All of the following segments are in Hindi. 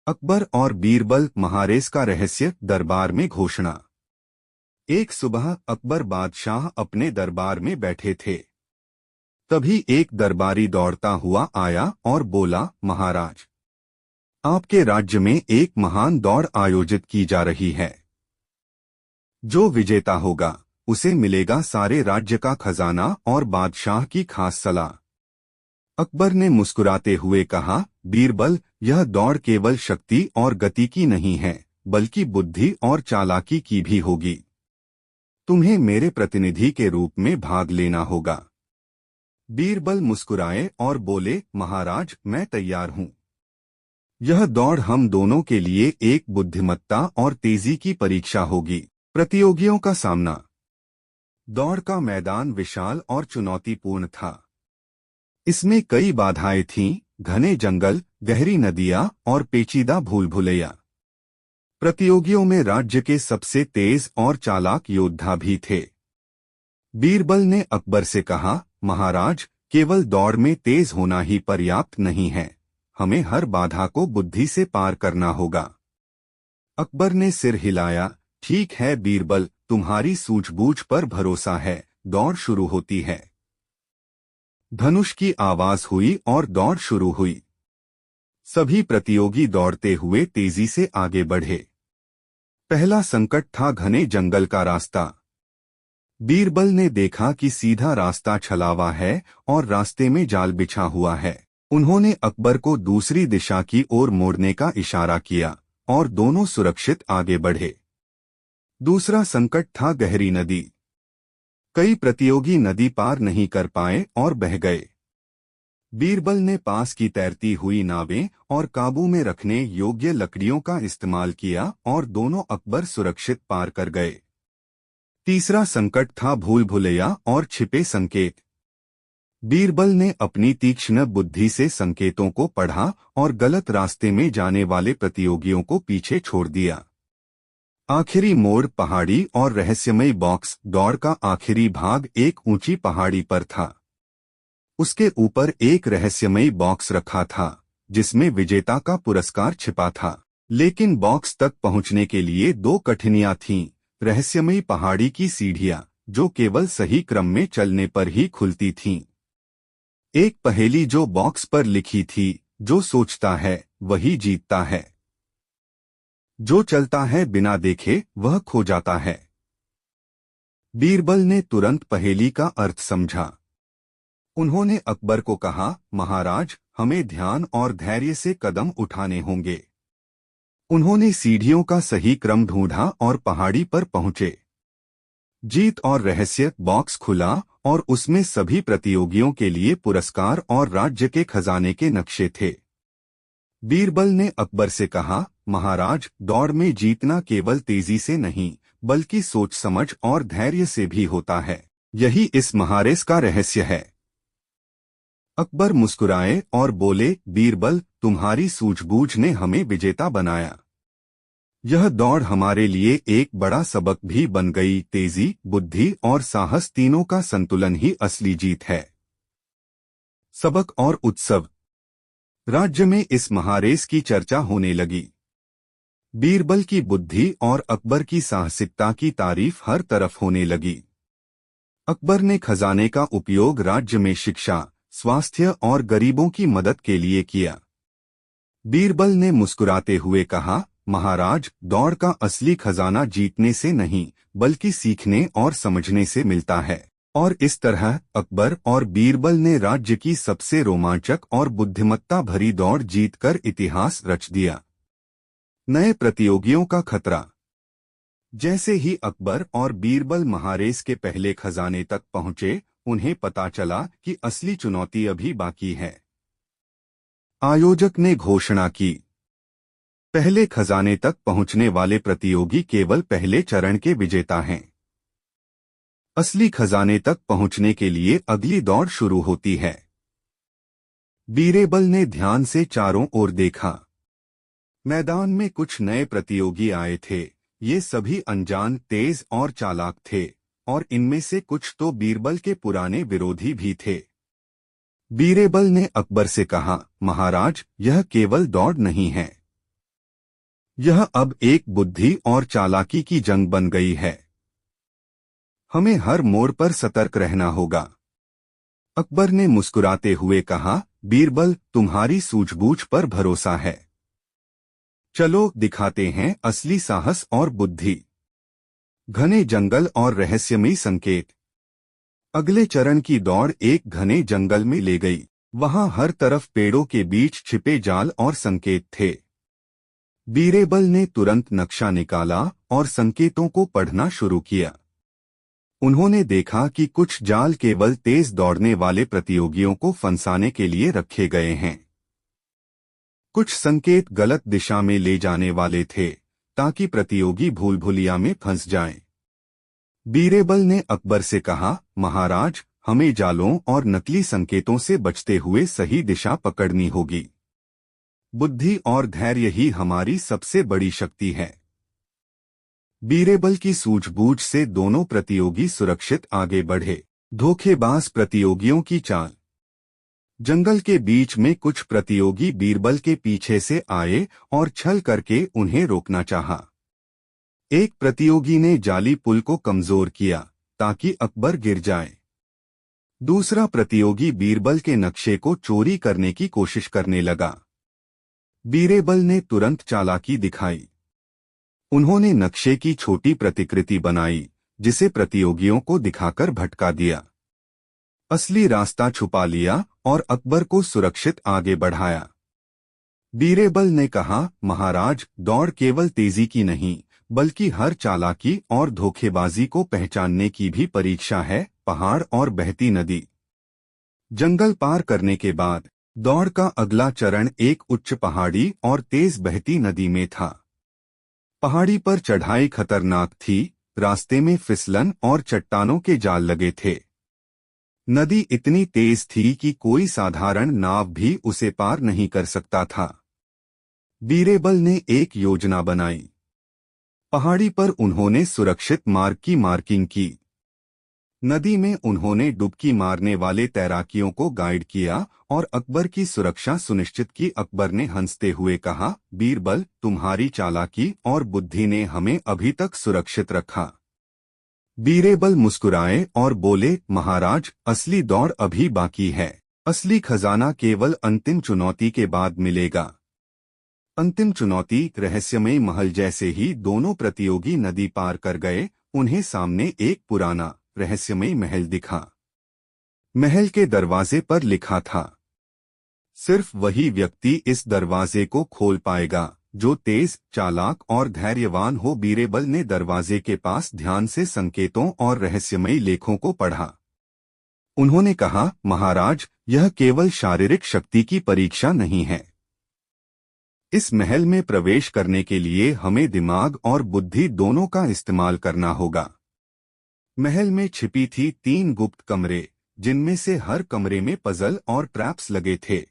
अकबर और बीरबल महारेस का रहस्य दरबार में घोषणा। एक सुबह अकबर बादशाह अपने दरबार में बैठे थे। तभी एक दरबारी दौड़ता हुआ आया और बोला, महाराज, आपके राज्य में एक महान दौड़ आयोजित की जा रही है। जो विजेता होगा उसे मिलेगा सारे राज्य का खजाना और बादशाह की खास सलाह। अकबर ने मुस्कुराते हुए कहा, बीरबल, यह दौड़ केवल शक्ति और गति की नहीं है, बल्कि बुद्धि और चालाकी की भी होगी। तुम्हें मेरे प्रतिनिधि के रूप में भाग लेना होगा। बीरबल मुस्कुराए और बोले, महाराज, मैं तैयार हूँ। यह दौड़ हम दोनों के लिए एक बुद्धिमत्ता और तेजी की परीक्षा होगी। प्रतियोगियों का सामना। दौड़ का मैदान विशाल और चुनौतीपूर्ण था। इसमें कई बाधाएं थीं, घने जंगल, गहरी नदियां और पेचीदा भूल भुलैया। प्रतियोगियों में राज्य के सबसे तेज और चालाक योद्धा भी थे। बीरबल ने अकबर से कहा, महाराज, केवल दौड़ में तेज होना ही पर्याप्त नहीं है, हमें हर बाधा को बुद्धि से पार करना होगा। अकबर ने सिर हिलाया, ठीक है बीरबल, तुम्हारी सूझबूझ पर भरोसा है। दौड़ शुरू होती है। धनुष की आवाज हुई और दौड़ शुरू हुई। सभी प्रतियोगी दौड़ते हुए तेजी से आगे बढ़े। पहला संकट था घने जंगल का रास्ता। बीरबल ने देखा कि सीधा रास्ता छलावा है और रास्ते में जाल बिछा हुआ है। उन्होंने अकबर को दूसरी दिशा की ओर मोड़ने का इशारा किया और दोनों सुरक्षित आगे बढ़े। दूसरा संकट था गहरी नदी। कई प्रतियोगी नदी पार नहीं कर पाए और बह गए। बीरबल ने पास की तैरती हुई नावें और काबू में रखने योग्य लकड़ियों का इस्तेमाल किया और दोनों अकबर सुरक्षित पार कर गए। तीसरा संकट था भूल भुलैया और छिपे संकेत। बीरबल ने अपनी तीक्ष्ण बुद्धि से संकेतों को पढ़ा और गलत रास्ते में जाने वाले प्रतियोगियों को पीछे छोड़ दिया। आखिरी मोड़ पहाड़ी और रहस्यमय बॉक्स। दौड़ का आखिरी भाग एक ऊंची पहाड़ी पर था। उसके ऊपर एक रहस्यमयी बॉक्स रखा था, जिसमें विजेता का पुरस्कार छिपा था। लेकिन बॉक्स तक पहुंचने के लिए दो कठिनाइयां थीं। रहस्यमयी पहाड़ी की सीढ़ियां, जो केवल सही क्रम में चलने पर ही खुलती थीं। एक पहेली जो बॉक्स पर लिखी थी, जो सोचता है वही जीतता है, जो चलता है बिना देखे वह खो जाता है। बीरबल ने तुरंत पहेली का अर्थ समझा। उन्होंने अकबर को कहा, महाराज, हमें ध्यान और धैर्य से कदम उठाने होंगे। उन्होंने सीढ़ियों का सही क्रम ढूंढा और पहाड़ी पर पहुंचे। जीत और रहस्य। बॉक्स खुला और उसमें सभी प्रतियोगियों के लिए पुरस्कार और राज्य के खजाने के नक्शे थे। बीरबल ने अकबर से कहा, महाराज, दौड़ में जीतना केवल तेजी से नहीं, बल्कि सोच समझ और धैर्य से भी होता है। यही इस महारेस का रहस्य है। अकबर मुस्कुराए और बोले, बीरबल, तुम्हारी सूझबूझ ने हमें विजेता बनाया। यह दौड़ हमारे लिए एक बड़ा सबक भी बन गई। तेजी, बुद्धि और साहस तीनों का संतुलन ही असली जीत है। सबक और उत्सव। राज्य में इस महारेस की चर्चा होने लगी। बीरबल की बुद्धि और अकबर की साहसिकता की तारीफ हर तरफ होने लगी। अकबर ने खजाने का उपयोग राज्य में शिक्षा, स्वास्थ्य और गरीबों की मदद के लिए किया। बीरबल ने मुस्कुराते हुए कहा, महाराज, दौड़ का असली खजाना जीतने से नहीं, बल्कि सीखने और समझने से मिलता है। और इस तरह अकबर और बीरबल ने राज्य की सबसे रोमांचक और बुद्धिमत्ता भरी दौड़ जीतकर इतिहास रच दिया। नए प्रतियोगियों का खतरा। जैसे ही अकबर और बीरबल महारेस के पहले खजाने तक पहुंचे, उन्हें पता चला कि असली चुनौती अभी बाकी है। आयोजक ने घोषणा की, पहले खजाने तक पहुंचने वाले प्रतियोगी केवल पहले चरण के विजेता हैं। असली खजाने तक पहुंचने के लिए अगली दौड़ शुरू होती है। बीरबल ने ध्यान से चारों ओर देखा। मैदान में कुछ नए प्रतियोगी आए थे। ये सभी अनजान, तेज और चालाक थे, और इनमें से कुछ तो बीरबल के पुराने विरोधी भी थे। बीरबल ने अकबर से कहा, महाराज, यह केवल दौड़ नहीं है, यह अब एक बुद्धि और चालाकी की जंग बन गई है। हमें हर मोड़ पर सतर्क रहना होगा। अकबर ने मुस्कुराते हुए कहा, बीरबल, तुम्हारी सूझबूझ पर भरोसा है। चलो दिखाते हैं असली साहस और बुद्धि। घने जंगल और रहस्यमयी संकेत। अगले चरण की दौड़ एक घने जंगल में ले गई। वहां हर तरफ पेड़ों के बीच छिपे जाल और संकेत थे। बीरबल ने तुरंत नक्शा निकाला और संकेतों को पढ़ना शुरू किया। उन्होंने देखा कि कुछ जाल केवल तेज दौड़ने वाले प्रतियोगियों को फंसाने के लिए रखे गए हैं। कुछ संकेत गलत दिशा में ले जाने वाले थे, ताकि प्रतियोगी भूल-भुलैया में फंस जाएं। बीरबल ने अकबर से कहा, महाराज, हमें जालों और नकली संकेतों से बचते हुए सही दिशा पकड़नी होगी। बुद्धि और धैर्य ही हमारी सबसे बड़ी शक्ति है। बीरबल की सूझबूझ से दोनों प्रतियोगी सुरक्षित आगे बढ़े। धोखेबाज प्रतियोगियों की चाल। जंगल के बीच में कुछ प्रतियोगी बीरबल के पीछे से आए और छल करके उन्हें रोकना चाहा। एक प्रतियोगी ने जाली पुल को कमजोर किया ताकि अकबर गिर जाए। दूसरा प्रतियोगी बीरबल के नक्शे को चोरी करने की कोशिश करने लगा। बीरबल ने तुरंत चालाकी दिखाई। उन्होंने नक्शे की छोटी प्रतिकृति बनाई, जिसे प्रतियोगियों को दिखाकर भटका दिया। असली रास्ता छुपा लिया और अकबर को सुरक्षित आगे बढ़ाया। बीरबल ने कहा, महाराज, दौड़ केवल तेजी की नहीं, बल्कि हर चालाकी और धोखेबाजी को पहचानने की भी परीक्षा है। पहाड़ और बहती नदी। जंगल पार करने के बाद दौड़ का अगला चरण एक उच्च पहाड़ी और तेज बहती नदी में था। पहाड़ी पर चढ़ाई खतरनाक थी, रास्ते में फिसलन और चट्टानों के जाल लगे थे। नदी इतनी तेज थी कि कोई साधारण नाव भी उसे पार नहीं कर सकता था। बीरबल ने एक योजना बनाई। पहाड़ी पर उन्होंने सुरक्षित मार्ग की मार्किंग की। नदी में उन्होंने डुबकी मारने वाले तैराकियों को गाइड किया और अकबर की सुरक्षा सुनिश्चित की। अकबर ने हंसते हुए कहा, बीरबल, तुम्हारी चालाकी और बुद्धि ने हमें अभी तक सुरक्षित रखा। बीरबल मुस्कुराए और बोले, महाराज, असली दौड़ अभी बाकी है। असली खजाना केवल अंतिम चुनौती के बाद मिलेगा। अंतिम चुनौती रहस्यमय महल। जैसे ही दोनों प्रतियोगी नदी पार कर गए, उन्हें सामने एक पुराना रहस्यमय महल दिखा। महल के दरवाजे पर लिखा था, सिर्फ वही व्यक्ति इस दरवाजे को खोल पाएगा जो तेज, चालाक और धैर्यवान हो। बीरबल ने दरवाजे के पास ध्यान से संकेतों और रहस्यमयी लेखों को पढ़ा। उन्होंने कहा, महाराज, यह केवल शारीरिक शक्ति की परीक्षा नहीं है। इस महल में प्रवेश करने के लिए हमें दिमाग और बुद्धि दोनों का इस्तेमाल करना होगा। महल में छिपी थी 3 गुप्त कमरे, जिनमें से हर कमरे में पजल और ट्रैप्स लगे थे।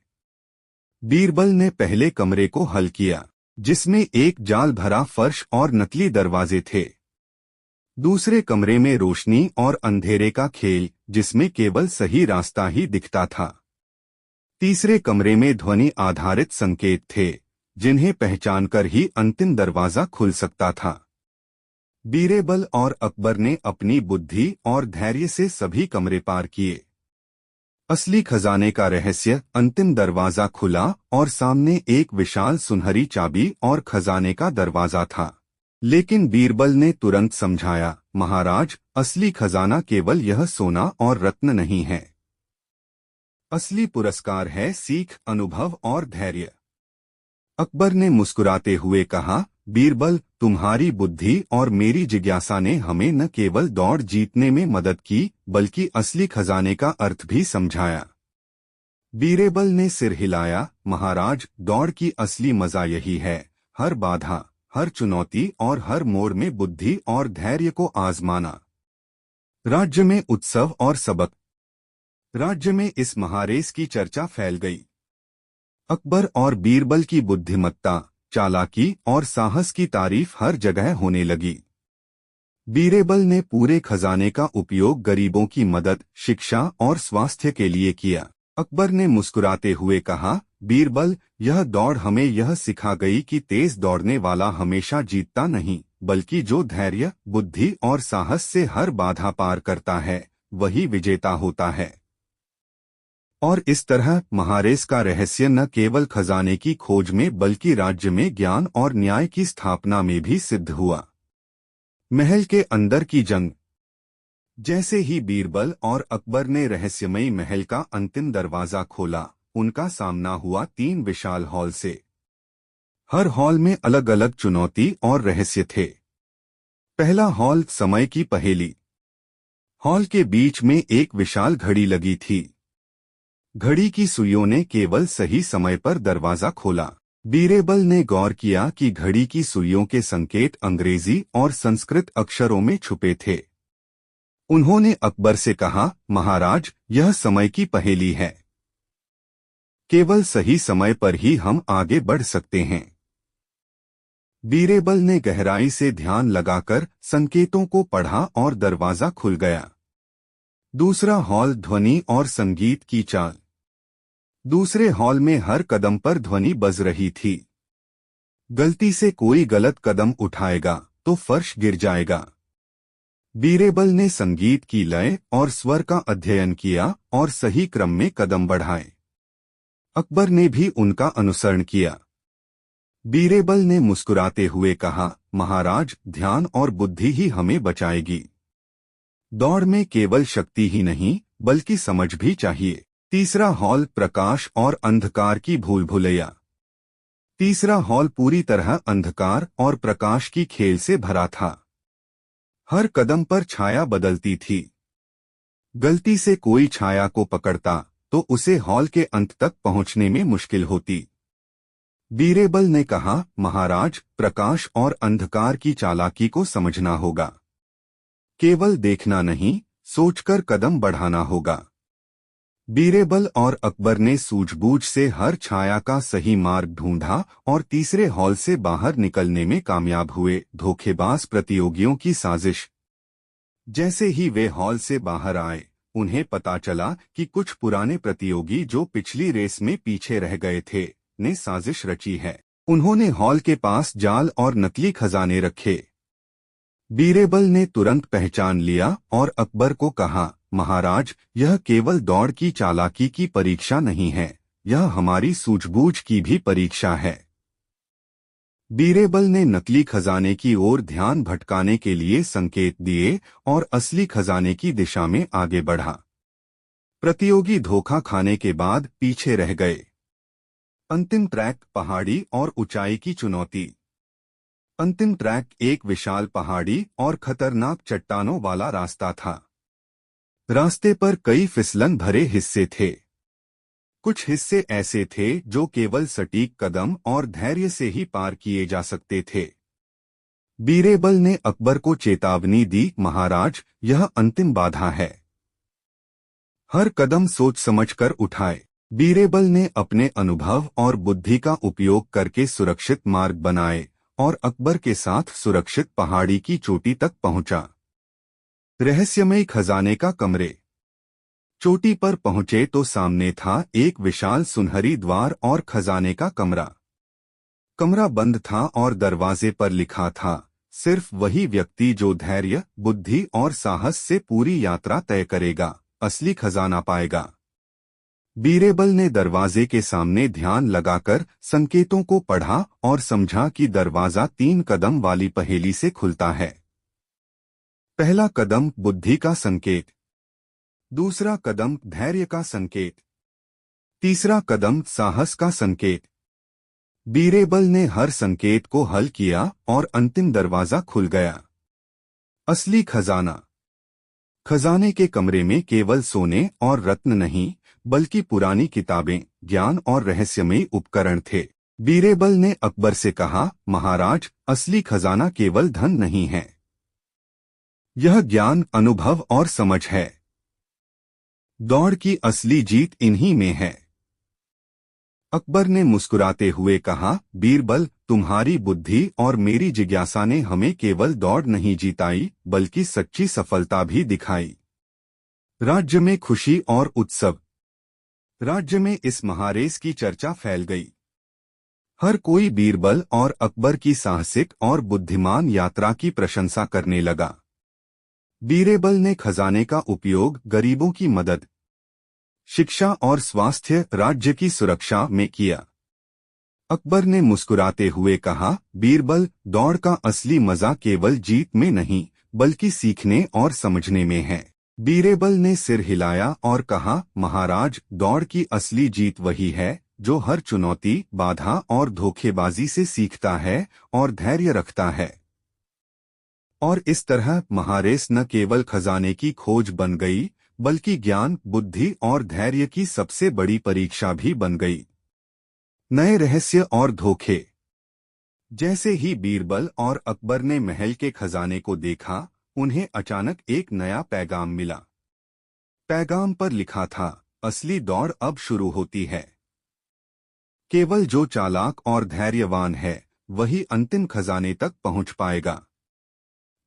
बीरबल ने पहले कमरे को हल किया, जिसमें एक जाल भरा फर्श और नकली दरवाजे थे। दूसरे कमरे में रोशनी और अंधेरे का खेल, जिसमें केवल सही रास्ता ही दिखता था। तीसरे कमरे में ध्वनि आधारित संकेत थे, जिन्हें पहचानकर ही अंतिम दरवाजा खुल सकता था। बीरबल और अकबर ने अपनी बुद्धि और धैर्य से सभी कमरे पार किए। असली खजाने का रहस्य। अंतिम दरवाजा खुला और सामने एक विशाल सुनहरी चाबी और खजाने का दरवाजा था। लेकिन बीरबल ने तुरंत समझाया, महाराज, असली खजाना केवल यह सोना और रत्न नहीं है। असली पुरस्कार है सीख, अनुभव और धैर्य। अकबर ने मुस्कुराते हुए कहा, बीरबल, तुम्हारी बुद्धि और मेरी जिज्ञासा ने हमें न केवल दौड़ जीतने में मदद की, बल्कि असली खजाने का अर्थ भी समझाया। बीरबल ने सिर हिलाया, महाराज, दौड़ की असली मजा यही है, हर बाधा, हर चुनौती और हर मोड़ में बुद्धि और धैर्य को आजमाना। राज्य में उत्सव और सबक। राज्य में इस महारेस की चर्चा फैल गई। अकबर और बीरबल की बुद्धिमत्ता, चालाकी और साहस की तारीफ हर जगह होने लगी। बीरबल ने पूरे खजाने का उपयोग गरीबों की मदद, शिक्षा और स्वास्थ्य के लिए किया। अकबर ने मुस्कुराते हुए कहा, बीरबल, यह दौड़ हमें यह सिखा गई कि तेज दौड़ने वाला हमेशा जीतता नहीं, बल्कि जो धैर्य, बुद्धि और साहस से हर बाधा पार करता है वही विजेता होता है। और इस तरह महारेस का रहस्य न केवल खजाने की खोज में बल्कि राज्य में ज्ञान और न्याय की स्थापना में भी सिद्ध हुआ। महल के अंदर की जंग। जैसे ही बीरबल और अकबर ने रहस्यमयी महल का अंतिम दरवाजा खोला, उनका सामना हुआ 3 विशाल हॉल से। हर हॉल में अलग अलग चुनौती और रहस्य थे। पहला हॉल, समय की पहेली। हॉल के बीच में एक विशाल घड़ी लगी थी। घड़ी की सुइयों ने केवल सही समय पर दरवाजा खोला। बीरबल ने गौर किया कि घड़ी की सुइयों के संकेत अंग्रेजी और संस्कृत अक्षरों में छुपे थे। उन्होंने अकबर से कहा, महाराज, यह समय की पहेली है। केवल सही समय पर ही हम आगे बढ़ सकते हैं। बीरबल ने गहराई से ध्यान लगाकर संकेतों को पढ़ा और दरवाजा खुल गया। दूसरा हॉल, ध्वनि और संगीत की चाल। दूसरे हॉल में हर कदम पर ध्वनि बज रही थी। गलती से कोई गलत कदम उठाएगा तो फर्श गिर जाएगा। बीरबल ने संगीत की लय और स्वर का अध्ययन किया और सही क्रम में कदम बढ़ाए। अकबर ने भी उनका अनुसरण किया। बीरबल ने मुस्कुराते हुए कहा, महाराज, ध्यान और बुद्धि ही हमें बचाएगी। दौड़ में केवल शक्ति ही नहीं बल्कि समझ भी चाहिए। तीसरा हॉल, प्रकाश और अंधकार की भूल भुलैया। तीसरा हॉल पूरी तरह अंधकार और प्रकाश की खेल से भरा था। हर कदम पर छाया बदलती थी। गलती से कोई छाया को पकड़ता तो उसे हॉल के अंत तक पहुंचने में मुश्किल होती। बीरबल ने कहा, महाराज, प्रकाश और अंधकार की चालाकी को समझना होगा। केवल देखना नहीं, सोचकर कदम बढ़ाना होगा। बीरबल और अकबर ने सूझबूझ से हर छाया का सही मार्ग ढूंढा और तीसरे हॉल से बाहर निकलने में कामयाब हुए। धोखेबाज प्रतियोगियों की साजिश। जैसे ही वे हॉल से बाहर आए, उन्हें पता चला कि कुछ पुराने प्रतियोगी जो पिछली रेस में पीछे रह गए थे, ने साजिश रची है। उन्होंने हॉल के पास जाल और नकली खजाने रखे। बीरबल ने तुरंत पहचान लिया और अकबर को कहा, महाराज, यह केवल दौड़ की चालाकी की परीक्षा नहीं है, यह हमारी सूझबूझ की भी परीक्षा है। बीरबल ने नकली खजाने की ओर ध्यान भटकाने के लिए संकेत दिए और असली खजाने की दिशा में आगे बढ़ा। प्रतियोगी धोखा खाने के बाद पीछे रह गए। अंतिम ट्रैक, पहाड़ी और ऊंचाई की चुनौती। अंतिम ट्रैक एक विशाल पहाड़ी और खतरनाक चट्टानों वाला रास्ता था। रास्ते पर कई फिसलन भरे हिस्से थे। कुछ हिस्से ऐसे थे जो केवल सटीक कदम और धैर्य से ही पार किए जा सकते थे। बीरबल ने अकबर को चेतावनी दी, महाराज, यह अंतिम बाधा है। हर कदम सोच समझकर उठाए। बीरबल ने अपने अनुभव और बुद्धि का उपयोग करके सुरक्षित मार्ग बनाए और अकबर के साथ सुरक्षित पहाड़ी की चोटी तक पहुंचा। रहस्यमय खजाने का कमरे। चोटी पर पहुंचे तो सामने था एक विशाल सुनहरी द्वार और खजाने का कमरा। कमरा बंद था और दरवाजे पर लिखा था, सिर्फ वही व्यक्ति जो धैर्य, बुद्धि और साहस से पूरी यात्रा तय करेगा, असली खजाना पाएगा। बीरबल ने दरवाजे के सामने ध्यान लगाकर संकेतों को पढ़ा और समझा कि दरवाजा 3 कदम वाली पहेली से खुलता है। पहला कदम, बुद्धि का संकेत। दूसरा कदम, धैर्य का संकेत। तीसरा कदम, साहस का संकेत। बीरबल ने हर संकेत को हल किया और अंतिम दरवाजा खुल गया। असली खजाना। खजाने के कमरे में केवल सोने और रत्न नहीं, बल्कि पुरानी किताबें, ज्ञान और रहस्यमयी उपकरण थे। बीरबल ने अकबर से कहा, महाराज, असली खजाना केवल धन नहीं है। यह ज्ञान, अनुभव और समझ है। दौड़ की असली जीत इन्हीं में है। अकबर ने मुस्कुराते हुए कहा, बीरबल, तुम्हारी बुद्धि और मेरी जिज्ञासा ने हमें केवल दौड़ नहीं जिताई बल्कि सच्ची सफलता भी दिखाई। राज्य में खुशी और उत्सव। राज्य में इस महारेस की चर्चा फैल गई। हर कोई बीरबल और अकबर की साहसिक और बुद्धिमान यात्रा की प्रशंसा करने लगा। बीरबल ने खजाने का उपयोग गरीबों की मदद, शिक्षा और स्वास्थ्य, राज्य की सुरक्षा में किया। अकबर ने मुस्कुराते हुए कहा, बीरबल, दौड़ का असली मजा केवल जीत में नहीं बल्कि सीखने और समझने में है। बीरबल ने सिर हिलाया और कहा, महाराज, दौड़ की असली जीत वही है जो हर चुनौती, बाधा और धोखेबाजी से सीखता है और धैर्य रखता है। और इस तरह महारेस न केवल खजाने की खोज बन गई बल्कि ज्ञान, बुद्धि और धैर्य की सबसे बड़ी परीक्षा भी बन गई। नए रहस्य और धोखे। जैसे ही बीरबल और अकबर ने महल के खजाने को देखा, उन्हें अचानक एक नया पैगाम मिला। पैगाम पर लिखा था, असली दौड़ अब शुरू होती है। केवल जो चालाक और धैर्यवान है वही अंतिम खजाने तक पहुंच पाएगा।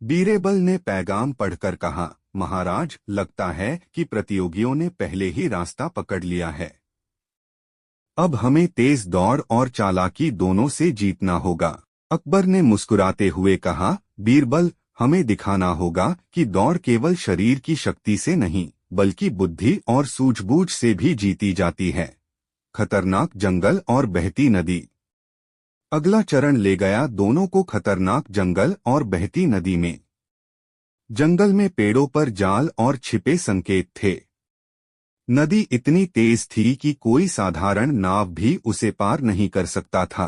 बीरबल ने पैगाम पढ़कर कहा, महाराज, लगता है कि प्रतियोगियों ने पहले ही रास्ता पकड़ लिया है। अब हमें तेज दौड़ और चालाकी दोनों से जीतना होगा। अकबर ने मुस्कुराते हुए कहा, बीरबल, हमें दिखाना होगा कि दौड़ केवल शरीर की शक्ति से नहीं बल्कि बुद्धि और सूझबूझ से भी जीती जाती है। खतरनाक जंगल और बहती नदी। अगला चरण ले गया दोनों को खतरनाक जंगल और बहती नदी में। जंगल में पेड़ों पर जाल और छिपे संकेत थे। नदी इतनी तेज थी कि कोई साधारण नाव भी उसे पार नहीं कर सकता था।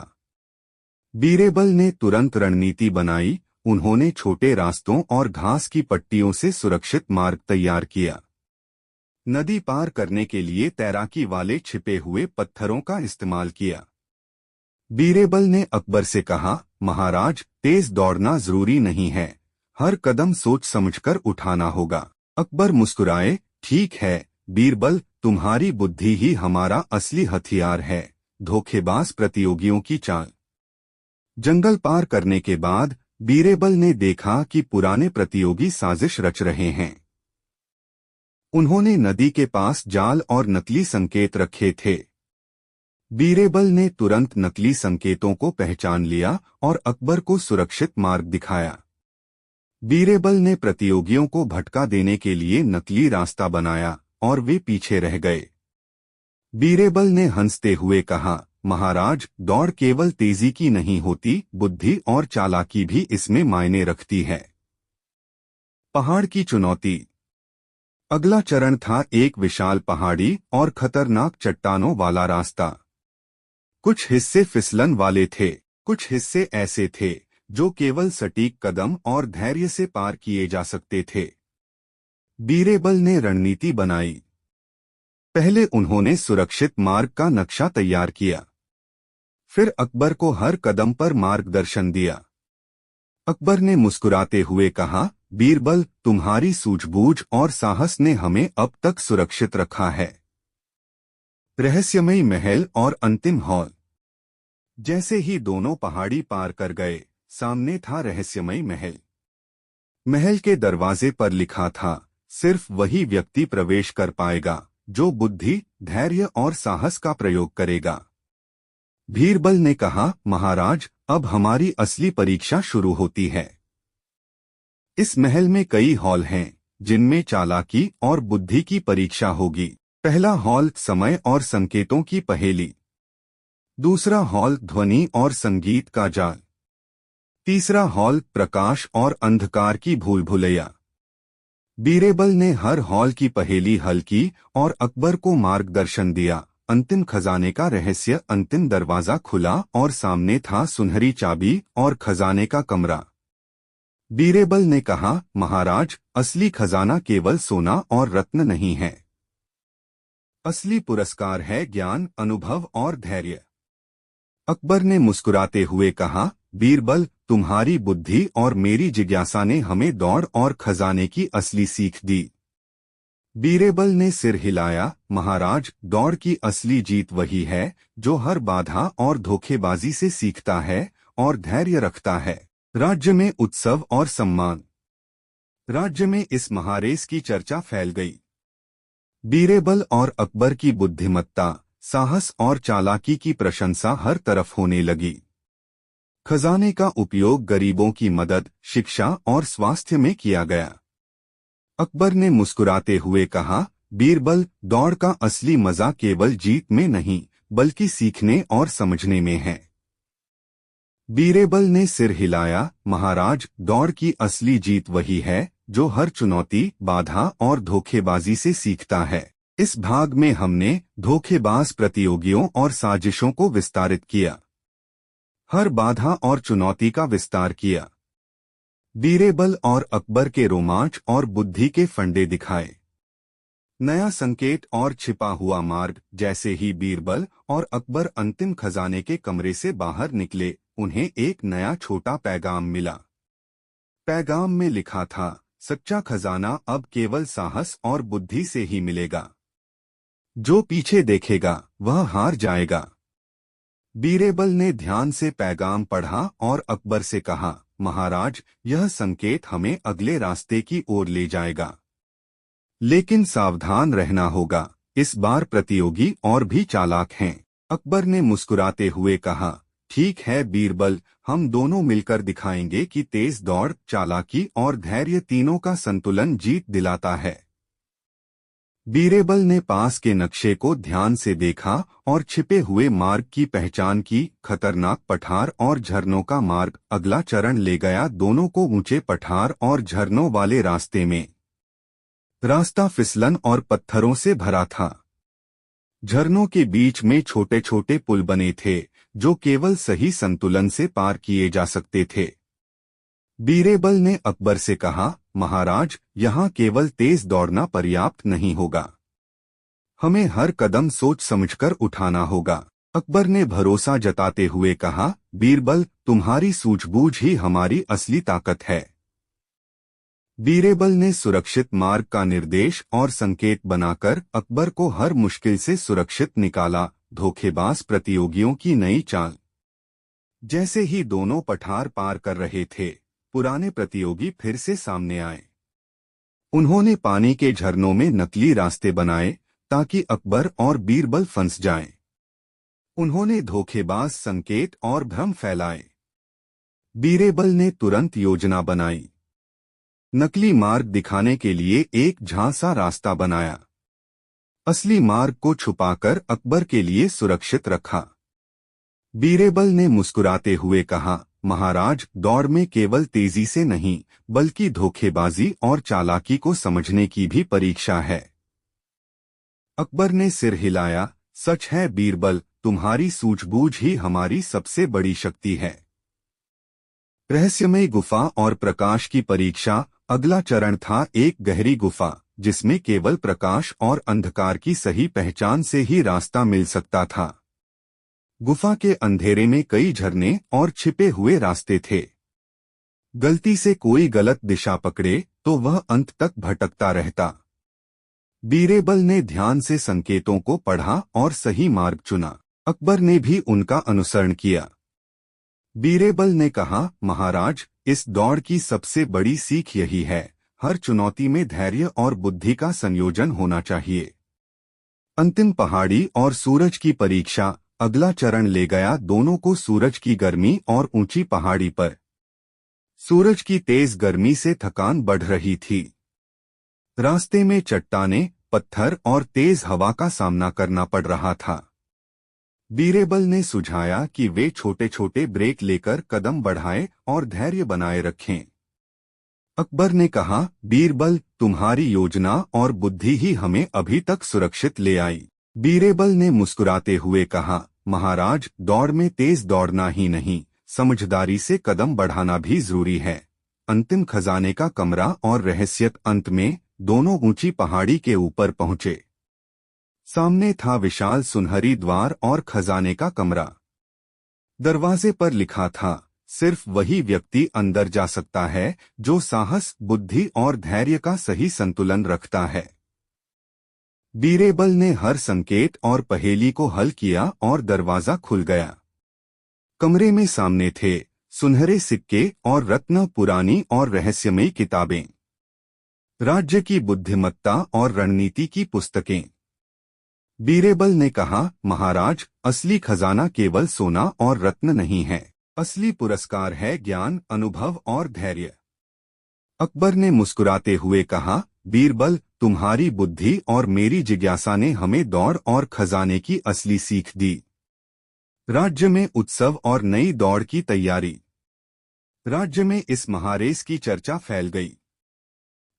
बीरबल ने तुरंत रणनीति बनाई। उन्होंने छोटे रास्तों और घास की पट्टियों से सुरक्षित मार्ग तैयार किया। नदी पार करने के लिए तैराकी वाले छिपे हुए पत्थरों का इस्तेमाल किया। बीरबल ने अकबर से कहा, महाराज, तेज दौड़ना जरूरी नहीं है, हर कदम सोच समझकर उठाना होगा। अकबर मुस्कुराए, ठीक है बीरबल, तुम्हारी बुद्धि ही हमारा असली हथियार है। धोखेबाज प्रतियोगियों की चाल। जंगल पार करने के बाद बीरबल ने देखा कि पुराने प्रतियोगी साजिश रच रहे हैं। उन्होंने नदी के पास जाल और नकली संकेत रखे थे। बीरबल ने तुरंत नकली संकेतों को पहचान लिया और अकबर को सुरक्षित मार्ग दिखाया। बीरबल ने प्रतियोगियों को भटका देने के लिए नकली रास्ता बनाया और वे पीछे रह गए। बीरबल ने हंसते हुए कहा, महाराज, दौड़ केवल तेजी की नहीं होती, बुद्धि और चालाकी भी इसमें मायने रखती है। पहाड़ की चुनौती। अगला चरण था एक विशाल पहाड़ी और खतरनाक चट्टानों वाला रास्ता। कुछ हिस्से फिसलन वाले थे, कुछ हिस्से ऐसे थे जो केवल सटीक कदम और धैर्य से पार किए जा सकते थे। बीरबल ने रणनीति बनाई। पहले उन्होंने सुरक्षित मार्ग का नक्शा तैयार किया। फिर अकबर को हर कदम पर मार्गदर्शन दिया। अकबर ने मुस्कुराते हुए कहा, बीरबल, तुम्हारी सूझबूझ और साहस ने हमें अब तक सुरक्षित रखा है। रहस्यमयी महल और अंतिम हॉल। जैसे ही दोनों पहाड़ी पार कर गए, सामने था रहस्यमयी महल। महल के दरवाजे पर लिखा था, सिर्फ वही व्यक्ति प्रवेश कर पाएगा जो बुद्धि, धैर्य और साहस का प्रयोग करेगा। बीरबल ने कहा, महाराज, अब हमारी असली परीक्षा शुरू होती है। इस महल में कई हॉल हैं जिनमें चालाकी और बुद्धि की परीक्षा होगी। पहला हॉल, समय और संकेतों की पहेली। दूसरा हॉल, ध्वनि और संगीत का जाल। तीसरा हॉल, प्रकाश और अंधकार की भूल भुलैया। बीरबल ने हर हॉल की पहेली हल की और अकबर को मार्गदर्शन दिया। अंतिम खजाने का रहस्य। अंतिम दरवाजा खुला और सामने था सुनहरी चाबी और खजाने का कमरा। बीरबल ने कहा, महाराज, असली खजाना केवल सोना और रत्न नहीं है। असली पुरस्कार है ज्ञान, अनुभव और धैर्य। अकबर ने मुस्कुराते हुए कहा, बीरबल, तुम्हारी बुद्धि और मेरी जिज्ञासा ने हमें दौड़ और खजाने की असली सीख दी। बीरबल ने सिर हिलाया, महाराज, दौड़ की असली जीत वही है जो हर बाधा और धोखेबाजी से सीखता है और धैर्य रखता है। राज्य में उत्सव और सम्मान। राज्य में इस महारेस की चर्चा फैल गई। बीरबल और अकबर की बुद्धिमत्ता, साहस और चालाकी की प्रशंसा हर तरफ होने लगी। खजाने का उपयोग गरीबों की मदद, शिक्षा और स्वास्थ्य में किया गया। अकबर ने मुस्कुराते हुए कहा, बीरबल, दौड़ का असली मजा केवल जीत में नहीं, बल्कि सीखने और समझने में है। बीरबल ने सिर हिलाया, महाराज, दौड़ की असली जीत वही है जो हर चुनौती, बाधा और धोखेबाजी से सीखता है। इस भाग में हमने धोखेबाज प्रतियोगियों और साजिशों को विस्तारित किया। हर बाधा और चुनौती का विस्तार किया। बीरबल और अकबर के रोमांच और बुद्धि के फंडे दिखाए। नया संकेत और छिपा हुआ मार्ग। जैसे ही बीरबल और अकबर अंतिम खजाने के कमरे से बाहर निकले, उन्हें एक नया छोटा पैगाम मिला। पैगाम में लिखा था, सच्चा खजाना अब केवल साहस और बुद्धि से ही मिलेगा। जो पीछे देखेगा वह हार जाएगा। बीरबल ने ध्यान से पैगाम पढ़ा और अकबर से कहा, महाराज, यह संकेत हमें अगले रास्ते की ओर ले जाएगा। लेकिन सावधान रहना होगा, इस बार प्रतियोगी और भी चालाक हैं। अकबर ने मुस्कुराते हुए कहा, ठीक है बीरबल, हम दोनों मिलकर दिखाएंगे कि तेज दौड़, चालाकी और धैर्य तीनों का संतुलन जीत दिलाता है। बीरबल ने पास के नक्शे को ध्यान से देखा और छिपे हुए मार्ग की पहचान की। खतरनाक पठार और झरनों का मार्ग अगला चरण ले गया दोनों को ऊंचे पठार और झरनों वाले रास्ते में। रास्ता फिसलन और पत्थरों से भरा था। झरनों के बीच में छोटे छोटे पुल बने थे, जो केवल सही संतुलन से पार किए जा सकते थे। बीरबल ने अकबर से कहा, महाराज, यहाँ केवल तेज दौड़ना पर्याप्त नहीं होगा। हमें हर कदम सोच समझकर उठाना होगा। अकबर ने भरोसा जताते हुए कहा, बीरबल, तुम्हारी सूझबूझ ही हमारी असली ताकत है। बीरबल ने सुरक्षित मार्ग का निर्देश और संकेत बनाकर अकबर को हर मुश्किल से सुरक्षित निकाला। धोखेबाज प्रतियोगियों की नई चाल। जैसे ही दोनों पठार पार कर रहे थे, पुराने प्रतियोगी फिर से सामने आए। उन्होंने पानी के झरनों में नकली रास्ते बनाए ताकि अकबर और बीरबल फंस जाएं। उन्होंने धोखेबाज संकेत और भ्रम फैलाए। बीरबल ने तुरंत योजना बनाई। नकली मार्ग दिखाने के लिए एक झांसा रास्ता बनाया। असली मार्ग को छुपाकर अकबर के लिए सुरक्षित रखा। बीरबल ने मुस्कुराते हुए कहा, महाराज, दौड़ में केवल तेजी से नहीं, बल्कि धोखेबाजी और चालाकी को समझने की भी परीक्षा है। अकबर ने सिर हिलाया, सच है बीरबल, तुम्हारी सूझबूझ ही हमारी सबसे बड़ी शक्ति है। रहस्यमय गुफा और प्रकाश की परीक्षा। अगला चरण था एक गहरी गुफा, जिसमें केवल प्रकाश और अंधकार की सही पहचान से ही रास्ता मिल सकता था। गुफा के अंधेरे में कई झरने और छिपे हुए रास्ते थे। गलती से कोई गलत दिशा पकड़े तो वह अंत तक भटकता रहता। बीरबल ने ध्यान से संकेतों को पढ़ा और सही मार्ग चुना। अकबर ने भी उनका अनुसरण किया। बीरबल ने कहा, महाराज, इस दौड़ की सबसे बड़ी सीख यही है, हर चुनौती में धैर्य और बुद्धि का संयोजन होना चाहिए। अंतिम पहाड़ी और सूरज की परीक्षा। अगला चरण ले गया दोनों को सूरज की गर्मी और ऊंची पहाड़ी पर। सूरज की तेज गर्मी से थकान बढ़ रही थी। रास्ते में चट्टानें, पत्थर और तेज हवा का सामना करना पड़ रहा था। बीरबल ने सुझाया कि वे छोटे छोटे ब्रेक लेकर कदम बढ़ाएं और धैर्य बनाए रखें। अकबर ने कहा, बीरबल, तुम्हारी योजना और बुद्धि ही हमें अभी तक सुरक्षित ले आई। बीरबल ने मुस्कुराते हुए कहा, महाराज, दौड़ में तेज दौड़ना ही नहीं, समझदारी से कदम बढ़ाना भी जरूरी है। अंतिम खजाने का कमरा और रहस्यक। अंत में दोनों ऊंची पहाड़ी के ऊपर पहुंचे। सामने था विशाल सुनहरी द्वार और खजाने का कमरा। दरवाजे पर लिखा था, सिर्फ वही व्यक्ति अंदर जा सकता है जो साहस, बुद्धि और धैर्य का सही संतुलन रखता है। बीरबल ने हर संकेत और पहेली को हल किया और दरवाजा खुल गया। कमरे में सामने थे सुनहरे सिक्के और रत्न, पुरानी और रहस्यमयी किताबें। राज्य की बुद्धिमत्ता और रणनीति की पुस्तकें। बीरेबल ने कहा, महाराज, असली खजाना केवल सोना और रत्न नहीं है। असली पुरस्कार है ज्ञान, अनुभव और धैर्य। अकबर ने मुस्कुराते हुए कहा, बीरबल, तुम्हारी बुद्धि और मेरी जिज्ञासा ने हमें दौड़ और खजाने की असली सीख दी। राज्य में उत्सव और नई दौड़ की तैयारी। राज्य में इस महारेस की चर्चा फैल गई।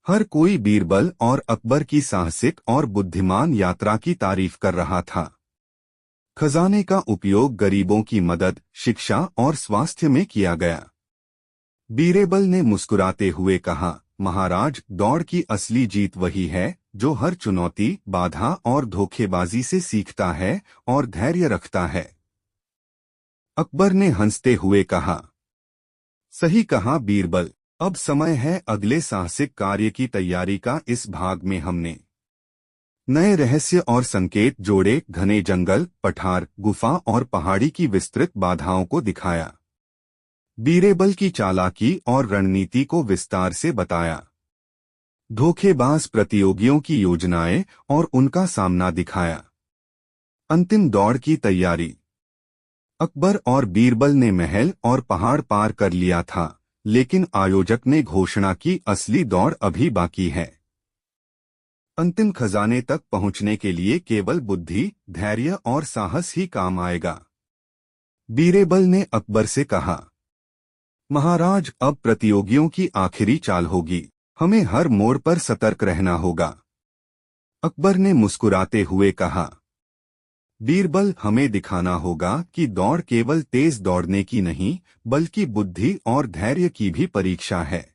हर कोई बीरबल और अकबर की साहसिक और बुद्धिमान यात्रा की तारीफ कर रहा था। खजाने का उपयोग गरीबों की मदद, शिक्षा और स्वास्थ्य में किया गया। बीरबल ने मुस्कुराते हुए कहा, महाराज, दौड़ की असली जीत वही है जो हर चुनौती, बाधा और धोखेबाजी से सीखता है और धैर्य रखता है। अकबर ने हंसते हुए कहा, सही कहा बीरबल। अब समय है अगले साहसिक कार्य की तैयारी का। इस भाग में हमने नए रहस्य और संकेत जोड़े, घने जंगल, पठार, गुफा और पहाड़ी की विस्तृत बाधाओं को दिखाया। बीरबल की चालाकी और रणनीति को विस्तार से बताया। धोखेबाज प्रतियोगियों की योजनाएं और उनका सामना दिखाया। अंतिम दौड़ की तैयारी। अकबर और बीरबल ने महल और पहाड़ पार कर लिया था, लेकिन आयोजक ने घोषणा की, असली दौड़ अभी बाकी है। अंतिम खजाने तक पहुंचने के लिए केवल बुद्धि, धैर्य और साहस ही काम आएगा। बीरबल ने अकबर से कहा, महाराज, अब प्रतियोगियों की आखिरी चाल होगी। हमें हर मोड़ पर सतर्क रहना होगा। अकबर ने मुस्कुराते हुए कहा, बीरबल, हमें दिखाना होगा कि दौड़ केवल तेज दौड़ने की नहीं, बल्कि बुद्धि और धैर्य की भी परीक्षा है।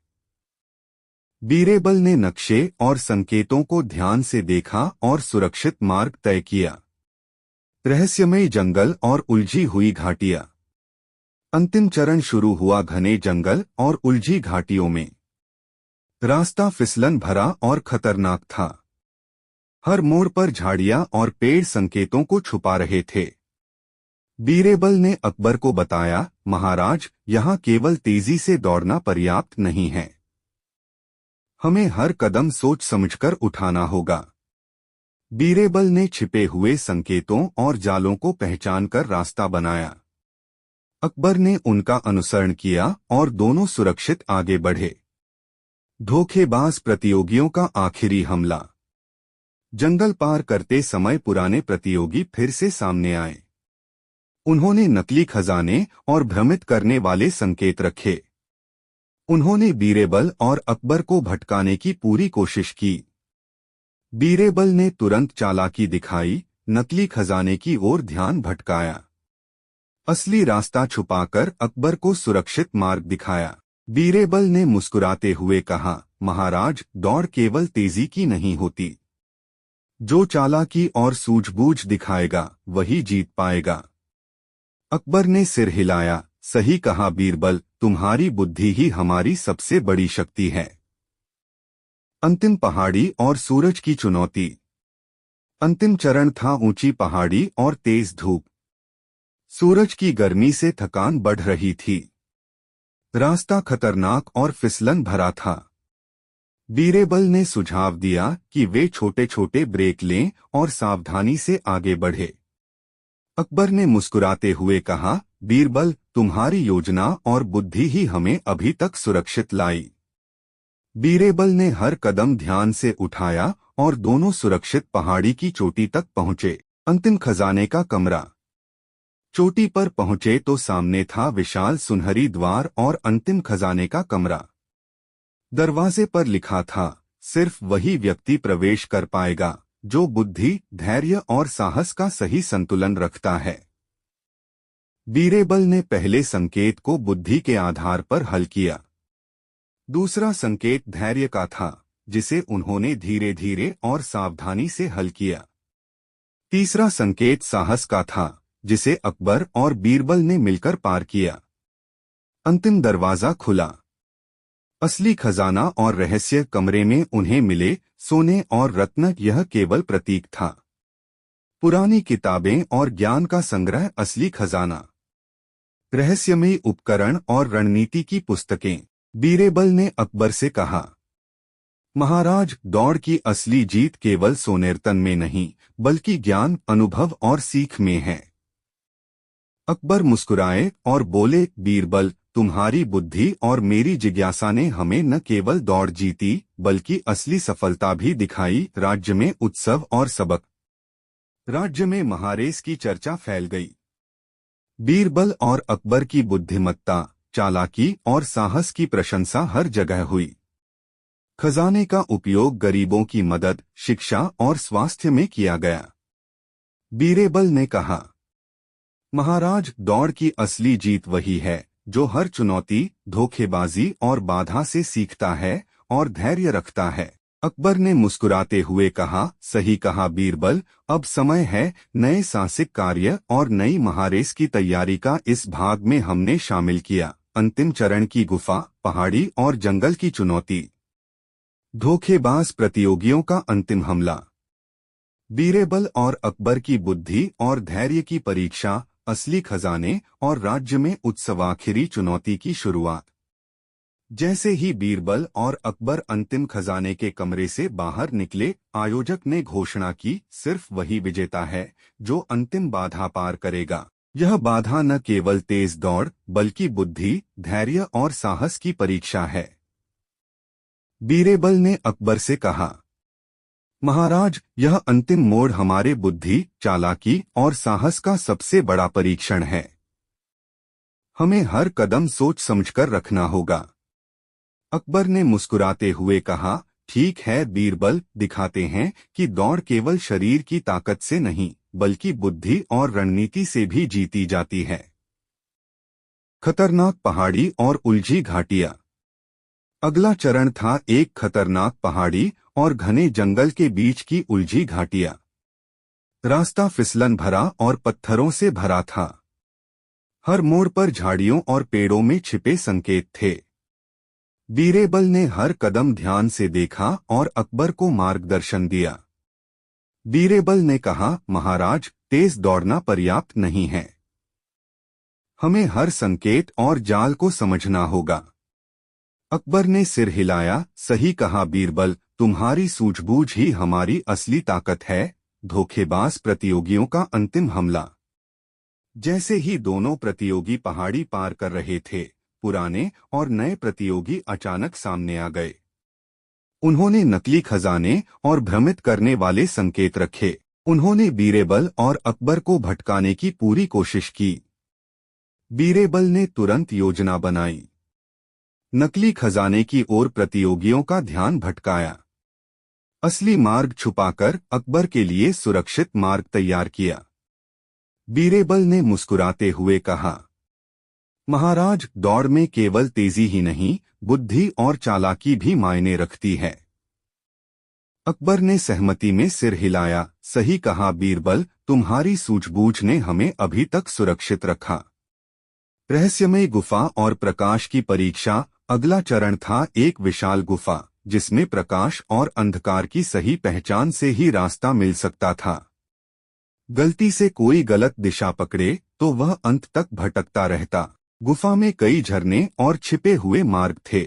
बीरबल ने नक्शे और संकेतों को ध्यान से देखा और सुरक्षित मार्ग तय किया। रहस्यमय जंगल और उलझी हुई घाटियां। अंतिम चरण शुरू हुआ। घने जंगल और उलझी घाटियों में रास्ता फिसलन भरा और खतरनाक था। हर मोड़ पर झाड़ियां और पेड़ संकेतों को छुपा रहे थे। बीरबल ने अकबर को बताया, महाराज, यहाँ केवल तेजी से दौड़ना पर्याप्त नहीं है। हमें हर कदम सोच समझकर उठाना होगा। बीरबल ने छिपे हुए संकेतों और जालों को पहचानकर रास्ता बनाया। अकबर ने उनका अनुसरण किया और दोनों सुरक्षित आगे बढ़े। धोखेबाज प्रतियोगियों का आखिरी हमला। जंगल पार करते समय पुराने प्रतियोगी फिर से सामने आए। उन्होंने नकली खजाने और भ्रमित करने वाले संकेत रखे। उन्होंने बीरबल और अकबर को भटकाने की पूरी कोशिश की। बीरबल ने तुरंत चालाकी दिखाई, नकली खजाने की ओर ध्यान भटकाया। असली रास्ता छुपाकर अकबर को सुरक्षित मार्ग दिखाया। बीरबल ने मुस्कुराते हुए कहा, महाराज, दौड़ केवल तेजी की नहीं होती। जो चालाकी और सूझबूझ दिखाएगा वही जीत पाएगा। अकबर ने सिर हिलाया, सही कहा बीरबल, तुम्हारी बुद्धि ही हमारी सबसे बड़ी शक्ति है। अंतिम पहाड़ी और सूरज की चुनौती। अंतिम चरण था ऊंची पहाड़ी और तेज धूप। सूरज की गर्मी से थकान बढ़ रही थी। रास्ता खतरनाक और फिसलन भरा था। बीरबल ने सुझाव दिया कि वे छोटे छोटे ब्रेक लें और सावधानी से आगे बढ़े। अकबर ने मुस्कुराते हुए कहा, बीरबल, तुम्हारी योजना और बुद्धि ही हमें अभी तक सुरक्षित लाई। बीरबल ने हर कदम ध्यान से उठाया और दोनों सुरक्षित पहाड़ी की चोटी तक पहुंचे। अंतिम खजाने का कमरा। चोटी पर पहुंचे तो सामने था विशाल सुनहरी द्वार और अंतिम खजाने का कमरा। दरवाजे पर लिखा था, सिर्फ वही व्यक्ति प्रवेश कर पाएगा जो बुद्धि, धैर्य और साहस का सही संतुलन रखता है। बीरबल ने पहले संकेत को बुद्धि के आधार पर हल किया। दूसरा संकेत धैर्य का था, जिसे उन्होंने धीरे धीरे और सावधानी से हल किया। तीसरा संकेत साहस का था, जिसे अकबर और बीरबल ने मिलकर पार किया। अंतिम दरवाजा खुला। असली खजाना और रहस्य कमरे में उन्हें मिले। सोने और रत्न यह केवल प्रतीक था। पुरानी किताबें और ज्ञान का संग्रह असली खजाना। रहस्यमयी उपकरण और रणनीति की पुस्तकें। बीरबल ने अकबर से कहा, महाराज, दौड़ की असली जीत केवल सोनेरतन में नहीं, बल्कि ज्ञान, अनुभव और सीख में है। अकबर मुस्कुराए और बोले, बीरबल, तुम्हारी बुद्धि और मेरी जिज्ञासा ने हमें न केवल दौड़ जीती, बल्कि असली सफलता भी दिखाई। राज्य में उत्सव और सबक। राज्य में महारेस की चर्चा फैल गई। बीरबल और अकबर की बुद्धिमत्ता, चालाकी और साहस की प्रशंसा हर जगह हुई। खजाने का उपयोग गरीबों की मदद, शिक्षा और स्वास्थ्य में किया गया। बीरबल ने कहा, महाराज, दौड़ की असली जीत वही है जो हर चुनौती, धोखेबाजी और बाधा से सीखता है और धैर्य रखता है। अकबर ने मुस्कुराते हुए कहा, सही कहा बीरबल, अब समय है नए साहसिक कार्य और नई महारेस की तैयारी का। इस भाग में हमने शामिल किया अंतिम चरण की गुफा, पहाड़ी और जंगल की चुनौती, धोखेबाज प्रतियोगियों का अंतिम हमला, बीरबल और अकबर की बुद्धि और धैर्य की परीक्षा, असली खजाने और राज्य में उत्सव, आखिरी चुनौती की शुरुआत। जैसे ही बीरबल और अकबर अंतिम खजाने के कमरे से बाहर निकले, आयोजक ने घोषणा की, सिर्फ वही विजेता है जो अंतिम बाधा पार करेगा। यह बाधा न केवल तेज दौड़, बल्कि बुद्धि, धैर्य और साहस की परीक्षा है। बीरबल ने अकबर से कहा, महाराज, यह अंतिम मोड़ हमारे बुद्धि, चालाकी और साहस का सबसे बड़ा परीक्षण है। हमें हर कदम सोच समझकर रखना होगा। अकबर ने मुस्कुराते हुए कहा, ठीक है बीरबल, दिखाते हैं कि दौड़ केवल शरीर की ताकत से नहीं, बल्कि बुद्धि और रणनीति से भी जीती जाती है। खतरनाक पहाड़ी और उलझी घाटियां। अगला चरण था एक खतरनाक पहाड़ी और घने जंगल के बीच की उलझी घाटियां। रास्ता फिसलन भरा और पत्थरों से भरा था। हर मोड़ पर झाड़ियों और पेड़ों में छिपे संकेत थे। बीरबल ने हर कदम ध्यान से देखा और अकबर को मार्गदर्शन दिया। बीरबल ने कहा, महाराज, तेज दौड़ना पर्याप्त नहीं है। हमें हर संकेत और जाल को समझना होगा। अकबर ने सिर हिलाया, सही कहा बीरबल, तुम्हारी सूझबूझ ही हमारी असली ताकत है। धोखेबाज प्रतियोगियों का अंतिम हमला। जैसे ही दोनों प्रतियोगी पहाड़ी पार कर रहे थे, पुराने और नए प्रतियोगी अचानक सामने आ गए। उन्होंने नकली खजाने और भ्रमित करने वाले संकेत रखे। उन्होंने बीरबल और अकबर को भटकाने की पूरी कोशिश की। बीरबल ने तुरंत योजना बनाई। नकली खजाने की ओर प्रतियोगियों का ध्यान भटकाया। असली मार्ग छुपाकर अकबर के लिए सुरक्षित मार्ग तैयार किया। बीरबल ने मुस्कुराते हुए कहा, महाराज, दौड़ में केवल तेजी ही नहीं, बुद्धि और चालाकी भी मायने रखती है। अकबर ने सहमति में सिर हिलाया, सही कहा बीरबल, तुम्हारी सूझबूझ ने हमें अभी तक सुरक्षित रखा। रहस्यमय गुफा और प्रकाश की परीक्षा। अगला चरण था एक विशाल गुफा, जिसमें प्रकाश और अंधकार की सही पहचान से ही रास्ता मिल सकता था। गलती से कोई गलत दिशा पकड़े तो वह अंत तक भटकता रहता। गुफा में कई झरने और छिपे हुए मार्ग थे।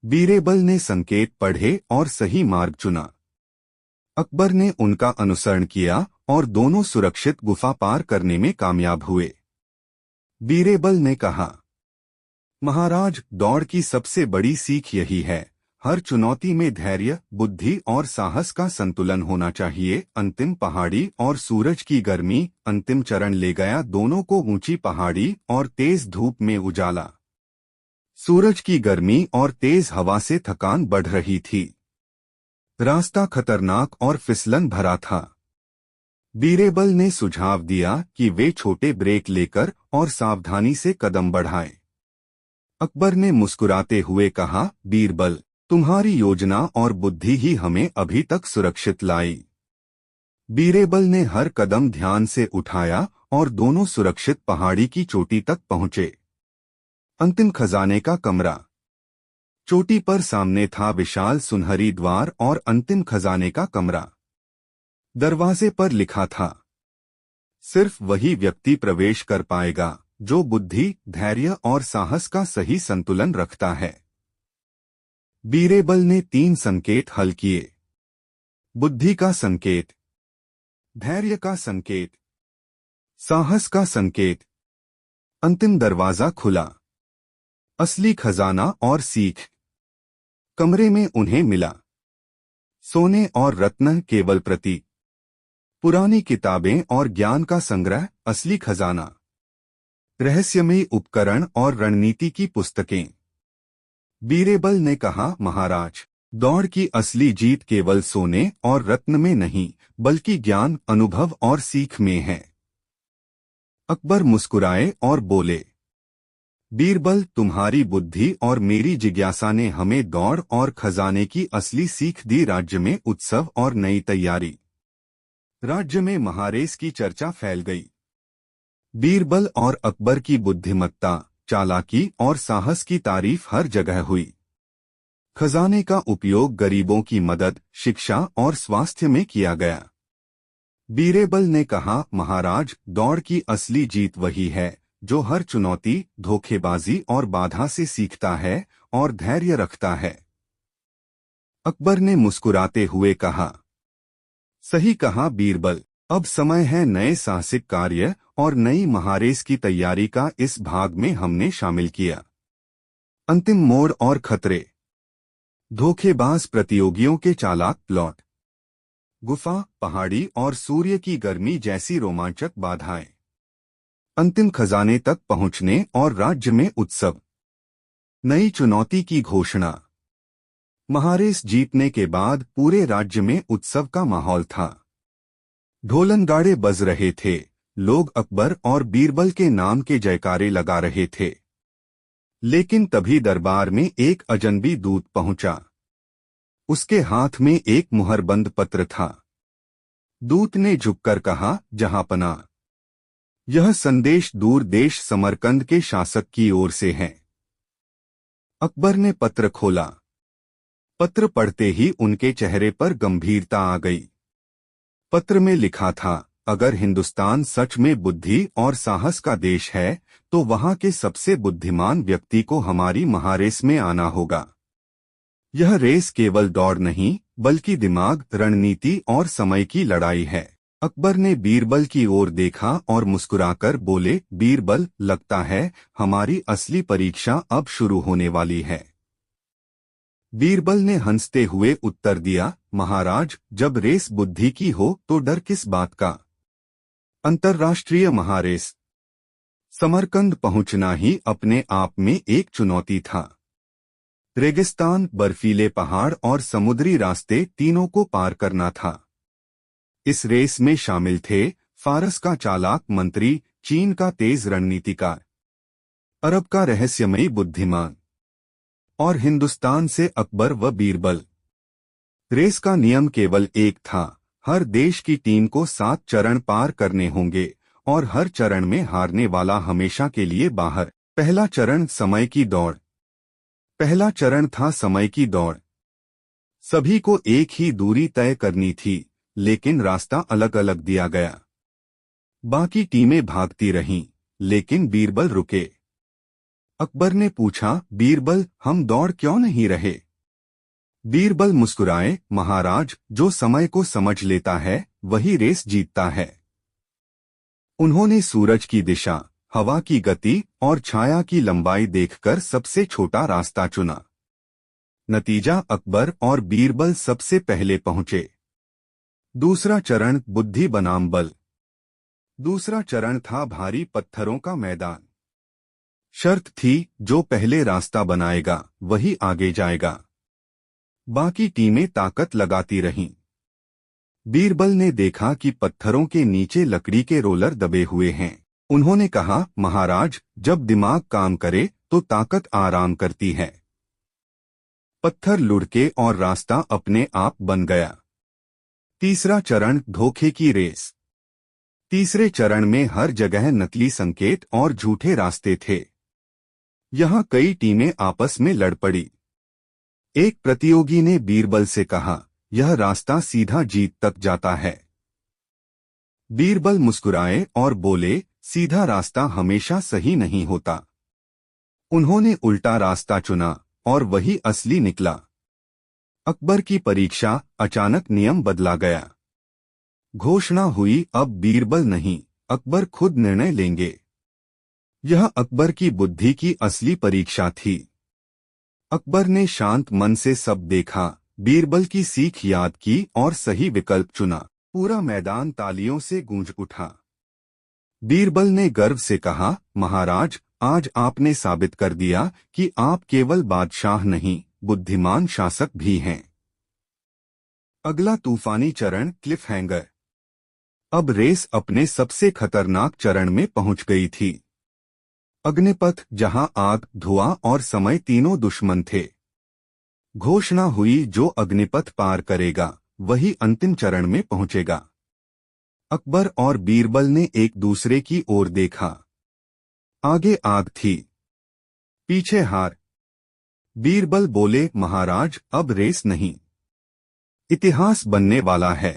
बीरबल ने संकेत पढ़े और सही मार्ग चुना। अकबर ने उनका अनुसरण किया और दोनों सुरक्षित गुफा पार करने में कामयाब हुए। बीरबल ने कहा, महाराज, दौड़ की सबसे बड़ी सीख यही है, हर चुनौती में धैर्य, बुद्धि और साहस का संतुलन होना चाहिए। अंतिम पहाड़ी और सूरज की गर्मी। अंतिम चरण ले गया दोनों को ऊंची पहाड़ी और तेज धूप में उजाला। सूरज की गर्मी और तेज हवा से थकान बढ़ रही थी। रास्ता खतरनाक और फिसलन भरा था। बीरबल ने सुझाव दिया कि वे छोटे ब्रेक लेकर और सावधानी से कदम बढ़ाएं। अकबर ने मुस्कुराते हुए कहा, बीरबल, तुम्हारी योजना और बुद्धि ही हमें अभी तक सुरक्षित लाई। बीरबल ने हर कदम ध्यान से उठाया और दोनों सुरक्षित पहाड़ी की चोटी तक पहुंचे। अंतिम खजाने का कमरा। चोटी पर सामने था विशाल सुनहरी द्वार और अंतिम खजाने का कमरा। दरवाजे पर लिखा था, सिर्फ वही व्यक्ति प्रवेश कर पाएगा जो बुद्धि, धैर्य और साहस का सही संतुलन रखता है। बीरबल ने 3 संकेत हल किए। बुद्धि का संकेत, धैर्य का संकेत, साहस का संकेत। अंतिम दरवाजा खुला। असली खजाना और सीख। कमरे में उन्हें मिला। सोने और रत्न केवल प्रतीक, पुरानी किताबें और ज्ञान का संग्रह असली खजाना, रहस्यमयी उपकरण और रणनीति की पुस्तकें। बीरबल ने कहा, महाराज, दौड़ की असली जीत केवल सोने और रत्न में नहीं, बल्कि ज्ञान, अनुभव और सीख में है। अकबर मुस्कुराए और बोले, बीरबल, तुम्हारी बुद्धि और मेरी जिज्ञासा ने हमें दौड़ और खजाने की असली सीख दी। राज्य में उत्सव और नई तैयारी। राज्य में महारेस की चर्चा फैल गई। बीरबल और अकबर की बुद्धिमत्ता, चालाकी और साहस की तारीफ हर जगह हुई। खजाने का उपयोग गरीबों की मदद, शिक्षा और स्वास्थ्य में किया गया। बीरबल ने कहा, महाराज, दौड़ की असली जीत वही है जो हर चुनौती, धोखेबाजी और बाधा से सीखता है और धैर्य रखता है। अकबर ने मुस्कुराते हुए कहा, सही कहा बीरबल, अब समय है नए साहसिक कार्य और नई महारेस की तैयारी का। इस भाग में हमने शामिल किया अंतिम मोड़ और खतरे, धोखेबाज प्रतियोगियों के चालाक प्लॉट, गुफा, पहाड़ी और सूर्य की गर्मी जैसी रोमांचक बाधाएं, अंतिम खजाने तक पहुंचने और राज्य में उत्सव, नई चुनौती की घोषणा। महारेस जीतने के बाद पूरे राज्य में उत्सव का माहौल था। ढोल नगाड़े बज रहे थे, लोग अकबर और बीरबल के नाम के जयकारे लगा रहे थे। लेकिन तभी दरबार में एक अजनबी दूत पहुंचा। उसके हाथ में एक मुहरबंद पत्र था। दूत ने झुककर कहा, जहांपना, यह संदेश दूर देश समरकंद के शासक की ओर से है। अकबर ने पत्र खोला। पत्र पढ़ते ही उनके चेहरे पर गंभीरता आ गई। पत्र में लिखा था, अगर हिंदुस्तान सच में बुद्धि और साहस का देश है तो वहां के सबसे बुद्धिमान व्यक्ति को हमारी महारेस में आना होगा। यह रेस केवल दौड़ नहीं, बल्कि दिमाग, रणनीति और समय की लड़ाई है। अकबर ने बीरबल की ओर देखा और मुस्कुराकर बोले, बीरबल, लगता है हमारी असली परीक्षा अब शुरू होने वाली है। बीरबल ने हंसते हुए उत्तर दिया, महाराज, जब रेस बुद्धि की हो तो डर किस बात का। अंतर्राष्ट्रीय महारेस। समरकंद पहुंचना ही अपने आप में एक चुनौती था। रेगिस्तान, बर्फीले पहाड़ और समुद्री रास्ते, तीनों को पार करना था। इस रेस में शामिल थे फारस का चालाक मंत्री, चीन का तेज रणनीतिकार, अरब का रहस्यमयी बुद्धिमान और हिंदुस्तान से अकबर व बीरबल। रेस का नियम केवल एक था, हर देश की टीम को 7 चरण पार करने होंगे और हर चरण में हारने वाला हमेशा के लिए बाहर। पहला चरण समय की दौड़। पहला चरण था समय की दौड़। सभी को एक ही दूरी तय करनी थी, लेकिन रास्ता अलग अलग दिया गया। बाकी टीमें भागती रहीं, लेकिन बीरबल रुके। अकबर ने पूछा, बीरबल, हम दौड़ क्यों नहीं रहे। बीरबल मुस्कुराए, महाराज, जो समय को समझ लेता है वही रेस जीतता है। उन्होंने सूरज की दिशा, हवा की गति और छाया की लंबाई देखकर सबसे छोटा रास्ता चुना। नतीजा, अकबर और बीरबल सबसे पहले पहुंचे। दूसरा चरण, बुद्धि बनाम बल। दूसरा चरण था भारी पत्थरों का मैदान। शर्त थी, जो पहले रास्ता बनाएगा वही आगे जाएगा। बाकी टीमें ताकत लगाती रहीं। बीरबल ने देखा कि पत्थरों के नीचे लकड़ी के रोलर दबे हुए हैं। उन्होंने कहा, महाराज, जब दिमाग काम करे तो ताकत आराम करती है। पत्थर लुढ़के और रास्ता अपने आप बन गया। तीसरा चरण, धोखे की रेस। तीसरे चरण में हर जगह नकली संकेत और झूठे रास्ते थे। यहाँ कई टीमें आपस में लड़ पड़ी। एक प्रतियोगी ने बीरबल से कहा, यह रास्ता सीधा जीत तक जाता है। बीरबल मुस्कुराए और बोले, सीधा रास्ता हमेशा सही नहीं होता। उन्होंने उल्टा रास्ता चुना और वही असली निकला। अकबर की परीक्षा अचानक नियम बदला गया। घोषणा हुई अब बीरबल नहीं, अकबर खुद निर्णय लेंगे। यह अकबर की बुद्धि की असली परीक्षा थी। अकबर ने शांत मन से सब देखा, बीरबल की सीख याद की और सही विकल्प चुना। पूरा मैदान तालियों से गूंज उठा। बीरबल ने गर्व से कहा, महाराज, आज आपने साबित कर दिया कि आप केवल बादशाह नहीं, बुद्धिमान शासक भी हैं। अगला तूफानी चरण, क्लिफ हैंगर। अब रेस अपने सबसे खतरनाक चरण में पहुंच गई थी। अग्निपथ, जहां आग, धुआं और समय तीनों दुश्मन थे। घोषणा हुई, जो अग्निपथ पार करेगा वही अंतिम चरण में पहुंचेगा। अकबर और बीरबल ने एक दूसरे की ओर देखा। आगे आग थी, पीछे हार। बीरबल बोले, महाराज, अब रेस नहीं, इतिहास बनने वाला है।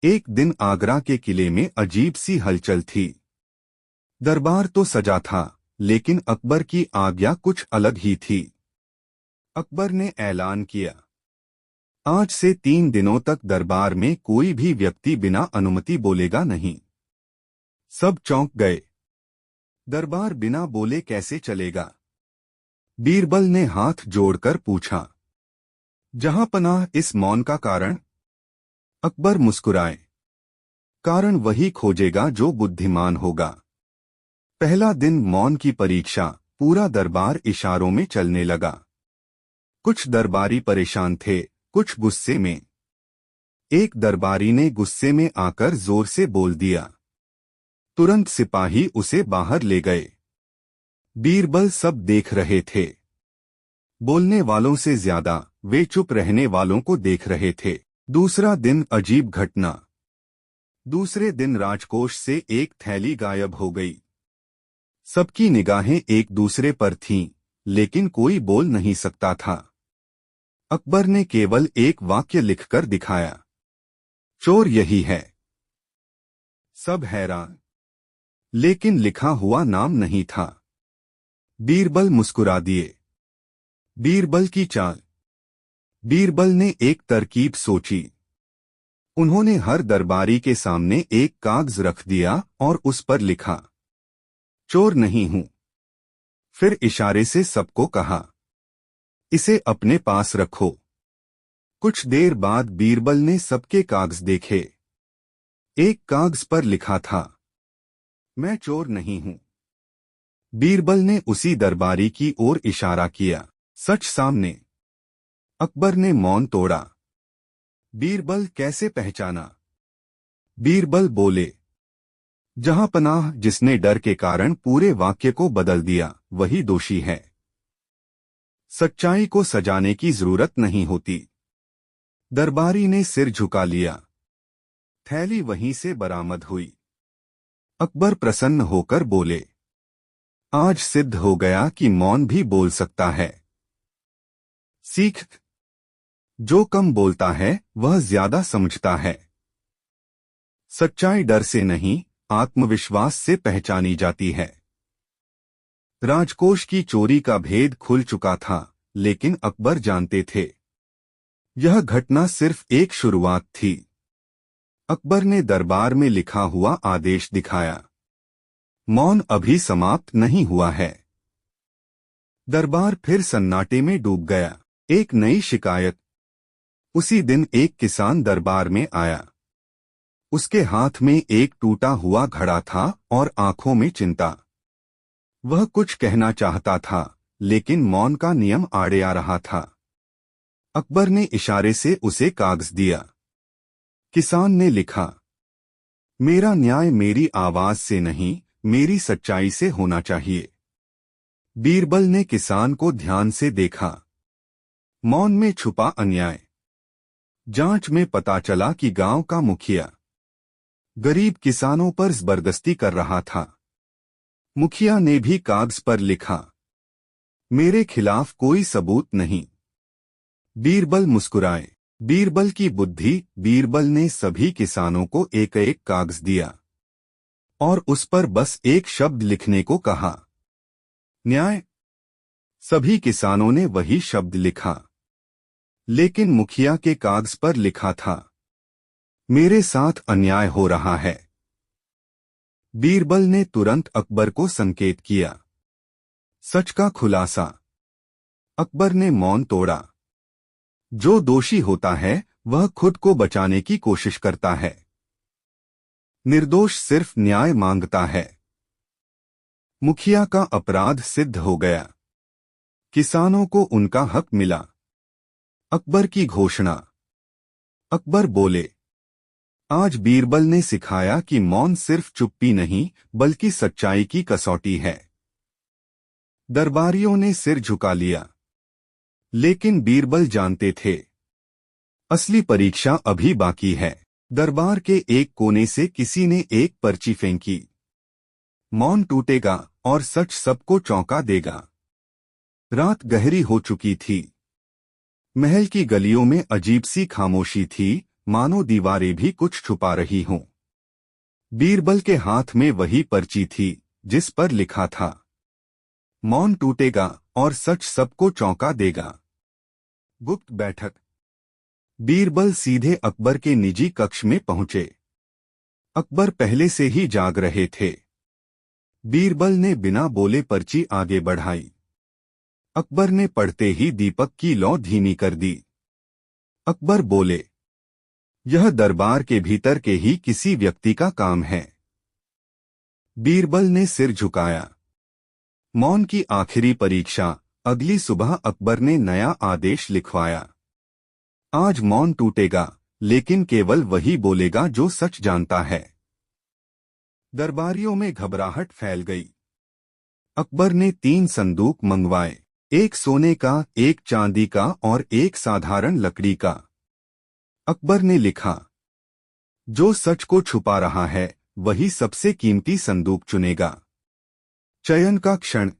एक दिन आगरा के किले में अजीब सी हलचल थी। दरबार तो सजा था, लेकिन अकबर की आज्ञा कुछ अलग ही थी। अकबर ने ऐलान किया, आज से 3 दिनों तक दरबार में कोई भी व्यक्ति बिना अनुमति बोलेगा नहीं। सब चौंक गए। दरबार बिना बोले कैसे चलेगा? बीरबल ने हाथ जोड़कर पूछा, जहांपनाह, इस मौन का कारण? अकबर मुस्कुराए, कारण वही खोजेगा जो बुद्धिमान होगा। पहला दिन मौन की परीक्षा, पूरा दरबार इशारों में चलने लगा। कुछ दरबारी परेशान थे, कुछ गुस्से में। एक दरबारी ने गुस्से में आकर जोर से बोल दिया। तुरंत सिपाही उसे बाहर ले गए। बीरबल सब देख रहे थे। बोलने वालों से ज्यादा वे चुप रहने वालों को देख रहे थे। दूसरा दिन, अजीब घटना। दूसरे दिन राजकोष से एक थैली गायब हो गई। सबकी निगाहें एक दूसरे पर थीं, लेकिन कोई बोल नहीं सकता था। अकबर ने केवल एक वाक्य लिखकर दिखाया, चोर यही है। सब हैरान, लेकिन लिखा हुआ नाम नहीं था। बीरबल मुस्कुरा दिए। बीरबल की चाल। बीरबल ने एक तरकीब सोची। उन्होंने हर दरबारी के सामने एक कागज रख दिया और उस पर लिखा, चोर नहीं हूं। फिर इशारे से सबको कहा, इसे अपने पास रखो। कुछ देर बाद बीरबल ने सबके कागज देखे। एक कागज पर लिखा था, मैं चोर नहीं हूं। बीरबल ने उसी दरबारी की ओर इशारा किया। सच सामने। अकबर ने मौन तोड़ा। बीरबल, कैसे पहचाना? बीरबल बोले, जहांपनाह, जिसने डर के कारण पूरे वाक्य को बदल दिया वही दोषी है। सच्चाई को सजाने की जरूरत नहीं होती। दरबारी ने सिर झुका लिया। थैली वहीं से बरामद हुई। अकबर प्रसन्न होकर बोले, आज सिद्ध हो गया कि मौन भी बोल सकता है। सीख, जो कम बोलता है वह ज्यादा समझता है। सच्चाई डर से नहीं, आत्मविश्वास से पहचानी जाती है। राजकोष की चोरी का भेद खुल चुका था, लेकिन अकबर जानते थे, यह घटना सिर्फ एक शुरुआत थी। अकबर ने दरबार में लिखा हुआ आदेश दिखाया, मौन अभी समाप्त नहीं हुआ है। दरबार फिर सन्नाटे में डूब गया। एक नई शिकायत। उसी दिन एक किसान दरबार में आया। उसके हाथ में एक टूटा हुआ घड़ा था और आंखों में चिंता। वह कुछ कहना चाहता था, लेकिन मौन का नियम आड़े आ रहा था। अकबर ने इशारे से उसे कागज दिया। किसान ने लिखा, मेरा न्याय मेरी आवाज से नहीं, मेरी सच्चाई से होना चाहिए। बीरबल ने किसान को ध्यान से देखा। मौन में छुपा अन्याय। जांच में पता चला कि गांव का मुखिया गरीब किसानों पर जबरदस्ती कर रहा था। मुखिया ने भी कागज पर लिखा, मेरे खिलाफ कोई सबूत नहीं। बीरबल मुस्कुराए। बीरबल की बुद्धि। बीरबल ने सभी किसानों को एक एक कागज दिया और उस पर बस एक शब्द लिखने को कहा, न्याय। सभी किसानों ने वही शब्द लिखा। लेकिन मुखिया के कागज पर लिखा था, मेरे साथ अन्याय हो रहा है। बीरबल ने तुरंत अकबर को संकेत किया। सच का खुलासा। अकबर ने मौन तोड़ा। जो दोषी होता है वह खुद को बचाने की कोशिश करता है। निर्दोष सिर्फ न्याय मांगता है। मुखिया का अपराध सिद्ध हो गया। किसानों को उनका हक मिला। अकबर की घोषणा। अकबर बोले, आज बीरबल ने सिखाया कि मौन सिर्फ चुप्पी नहीं बल्कि सच्चाई की कसौटी है। दरबारियों ने सिर झुका लिया। लेकिन बीरबल जानते थे, असली परीक्षा अभी बाकी है। दरबार के एक कोने से किसी ने एक पर्ची फेंकी। मौन टूटेगा और सच सबको चौंका देगा। रात गहरी हो चुकी थी। महल की गलियों में अजीब सी खामोशी थी, मानो दीवारें भी कुछ छुपा रही हों। बीरबल के हाथ में वही पर्ची थी जिस पर लिखा था, मौन टूटेगा और सच सबको चौंका देगा। गुप्त बैठक। बीरबल सीधे अकबर के निजी कक्ष में पहुंचे। अकबर पहले से ही जाग रहे थे। बीरबल ने बिना बोले पर्ची आगे बढ़ाई। अकबर ने पढ़ते ही दीपक की लौ धीमी कर दी। अकबर बोले, यह दरबार के भीतर के ही किसी व्यक्ति का काम है। बीरबल ने सिर झुकाया। मौन की आखिरी परीक्षा। अगली सुबह अकबर ने नया आदेश लिखवाया। आज मौन टूटेगा, लेकिन केवल वही बोलेगा जो सच जानता है। दरबारियों में घबराहट फैल गई। अकबर ने 3 संदूक मंगवाए, एक सोने का, एक चांदी का और एक साधारण लकड़ी का। अकबर ने लिखा, जो सच को छुपा रहा है वही सबसे कीमती संदूक चुनेगा। चयन का क्षण।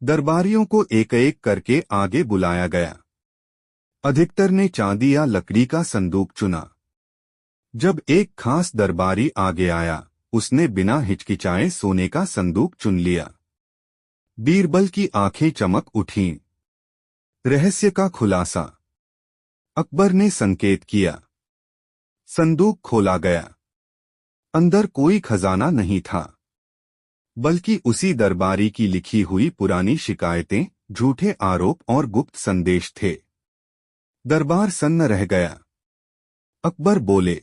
दरबारियों को एक एक करके आगे बुलाया गया। अधिकतर ने चांदी या लकड़ी का संदूक चुना। जब एक खास दरबारी आगे आया, उसने बिना हिचकिचाए सोने का संदूक चुन लिया। बीरबल की आंखें चमक उठीं। रहस्य का खुलासा। अकबर ने संकेत किया। संदूक खोला गया। अंदर कोई खजाना नहीं था, बल्कि उसी दरबारी की लिखी हुई पुरानी शिकायतें, झूठे आरोप और गुप्त संदेश थे। दरबार सन्न रह गया। अकबर बोले,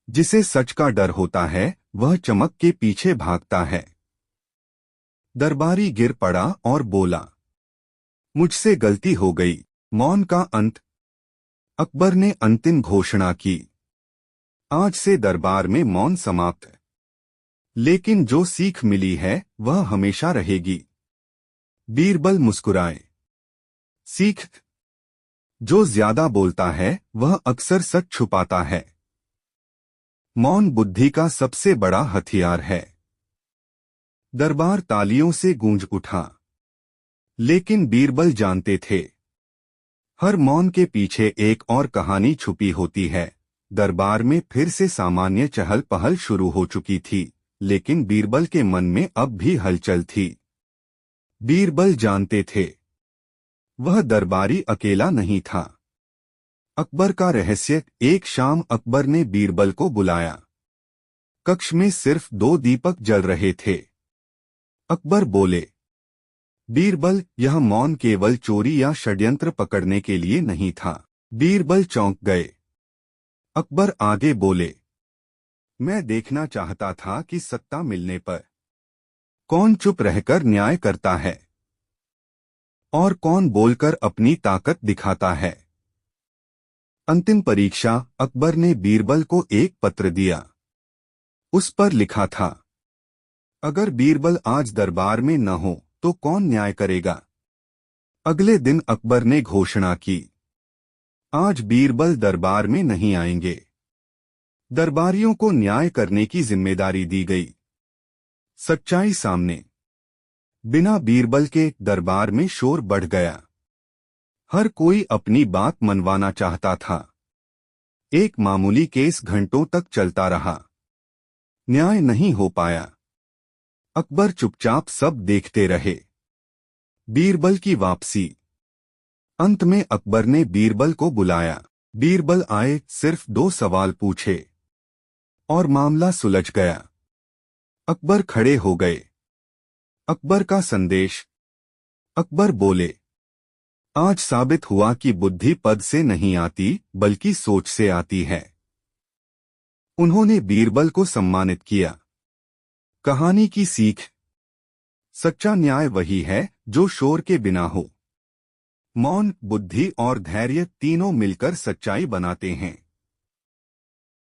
जिसे सच का डर होता है वह चमक के पीछे भागता है। दरबारी गिर पड़ा और बोला, मुझसे गलती हो गई। मौन का अंत। अकबर ने अंतिम घोषणा की, आज से दरबार में मौन समाप्त। लेकिन जो सीख मिली है वह हमेशा रहेगी। बीरबल मुस्कुराए। सीख। जो ज्यादा बोलता है वह अक्सर सच छुपाता है। मौन बुद्धि का सबसे बड़ा हथियार है। दरबार तालियों से गूंज उठा। लेकिन बीरबल जानते थे, हर मौन के पीछे एक और कहानी छुपी होती है। दरबार में फिर से सामान्य चहल पहल शुरू हो चुकी थी, लेकिन बीरबल के मन में अब भी हलचल थी। बीरबल जानते थे, वह दरबारी अकेला नहीं था। अकबर का रहस्य। एक शाम अकबर ने बीरबल को बुलाया। कक्ष में सिर्फ 2 दीपक जल रहे थे। अकबर बोले, बीरबल, यह मौन केवल चोरी या षड्यंत्र पकड़ने के लिए नहीं था। बीरबल चौंक गए। अकबर आगे बोले, मैं देखना चाहता था कि सत्ता मिलने पर कौन चुप रहकर न्याय करता है और कौन बोलकर अपनी ताकत दिखाता है। अंतिम परीक्षा। अकबर ने बीरबल को एक पत्र दिया। उस पर लिखा था, अगर बीरबल आज दरबार में न हो तो कौन न्याय करेगा। अगले दिन अकबर ने घोषणा की, आज बीरबल दरबार में नहीं आएंगे। दरबारियों को न्याय करने की जिम्मेदारी दी गई। सच्चाई सामने। बिना बीरबल के दरबार में शोर बढ़ गया। हर कोई अपनी बात मनवाना चाहता था। एक मामूली केस घंटों तक चलता रहा। न्याय नहीं हो पाया। अकबर चुपचाप सब देखते रहे। बीरबल की वापसी। अंत में अकबर ने बीरबल को बुलाया। बीरबल आए, सिर्फ 2 सवाल पूछे और मामला सुलझ गया। अकबर खड़े हो गए। अकबर का संदेश। अकबर बोले, आज साबित हुआ कि बुद्धि पद से नहीं आती बल्कि सोच से आती है। उन्होंने बीरबल को सम्मानित किया। कहानी की सीख। सच्चा न्याय वही है जो शोर के बिना हो। मौन, बुद्धि और धैर्य तीनों मिलकर सच्चाई बनाते हैं।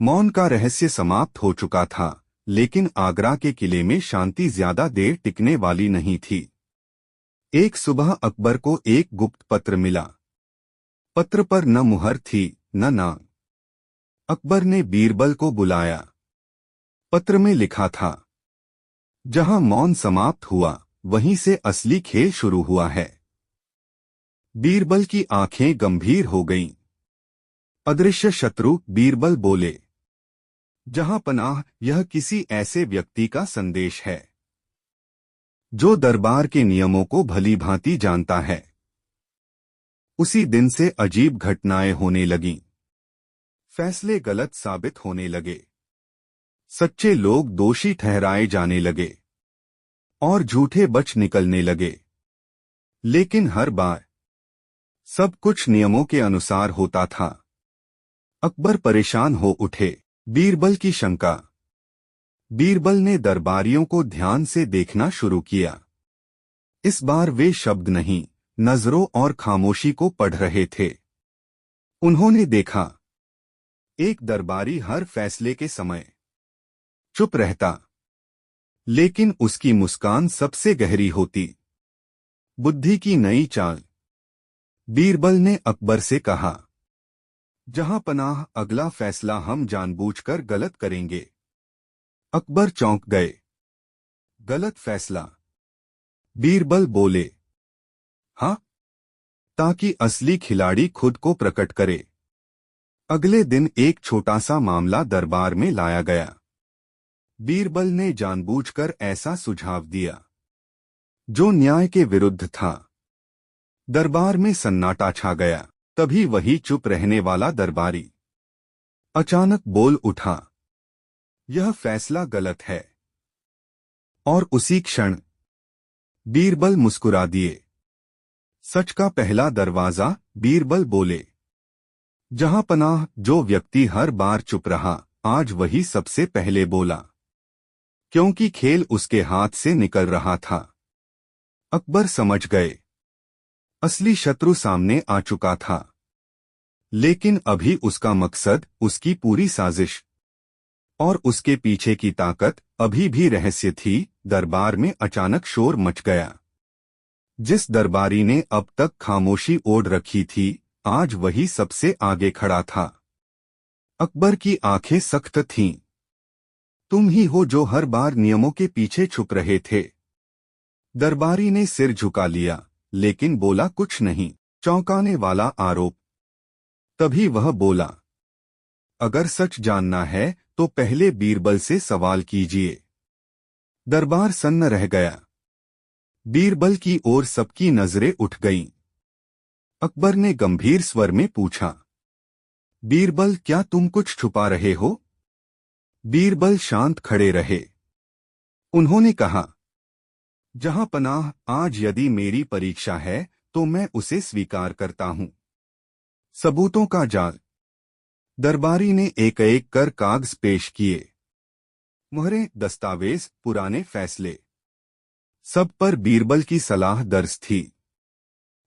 मौन का रहस्य समाप्त हो चुका था, लेकिन आगरा के किले में शांति ज्यादा देर टिकने वाली नहीं थी। एक सुबह अकबर को एक गुप्त पत्र मिला। पत्र पर न मुहर थी न नाम। अकबर ने बीरबल को बुलाया। पत्र में लिखा था, जहां मौन समाप्त हुआ वहीं से असली खेल शुरू हुआ है। बीरबल की आंखें गंभीर हो गईं। अदृश्य शत्रु। बीरबल बोले, जहां पनाह, यह किसी ऐसे व्यक्ति का संदेश है जो दरबार के नियमों को भली भांति जानता है। उसी दिन से अजीब घटनाएं होने लगीं। फैसले गलत साबित होने लगे। सच्चे लोग दोषी ठहराए जाने लगे और झूठे बच निकलने लगे। लेकिन हर बार सब कुछ नियमों के अनुसार होता था। अकबर परेशान हो उठे। बीरबल की शंका। बीरबल ने दरबारियों को ध्यान से देखना शुरू किया। इस बार वे शब्द नहीं, नजरों और खामोशी को पढ़ रहे थे। उन्होंने देखा, एक दरबारी हर फैसले के समय चुप रहता, लेकिन उसकी मुस्कान सबसे गहरी होती। बुद्धि की नई चाल। बीरबल ने अकबर से कहा, जहां पनाह, अगला फैसला हम जानबूझकर गलत करेंगे। अकबर चौंक गए। गलत फैसला? बीरबल बोले, हाँ, ताकि असली खिलाड़ी खुद को प्रकट करे। अगले दिन एक छोटा सा मामला दरबार में लाया गया। बीरबल ने जानबूझकर ऐसा सुझाव दिया जो न्याय के विरुद्ध था। दरबार में सन्नाटा छा गया। तभी वही चुप रहने वाला दरबारी अचानक बोल उठा, यह फैसला गलत है। और उसी क्षण बीरबल मुस्कुरा दिए। सच का पहला दरवाजा। बीरबल बोले, जहां पनाह, जो व्यक्ति हर बार चुप रहा, आज वही सबसे पहले बोला, क्योंकि खेल उसके हाथ से निकल रहा था। अकबर समझ गए, असली शत्रु सामने आ चुका था। लेकिन अभी उसका मकसद, उसकी पूरी साजिश और उसके पीछे की ताकत अभी भी रहस्य थी। दरबार में अचानक शोर मच गया। जिस दरबारी ने अब तक खामोशी ओढ़ रखी थी, आज वही सबसे आगे खड़ा था। अकबर की आंखें सख्त थीं। तुम ही हो जो हर बार नियमों के पीछे छुप रहे थे। दरबारी ने सिर झुका लिया, लेकिन बोला कुछ नहीं। चौंकाने वाला आरोप। तभी वह बोला, अगर सच जानना है तो पहले बीरबल से सवाल कीजिए। दरबार सन्न रह गया। बीरबल की ओर सबकी नजरें उठ गईं। अकबर ने गंभीर स्वर में पूछा, बीरबल, क्या तुम कुछ छुपा रहे हो? बीरबल शांत खड़े रहे। उन्होंने कहा, जहां पनाह, आज यदि मेरी परीक्षा है तो मैं उसे स्वीकार करता हूं। सबूतों का जाल। दरबारी ने एक एक कर कागज पेश किए। मुहरें, दस्तावेज, पुराने फैसले, सब पर बीरबल की सलाह दर्ज थी।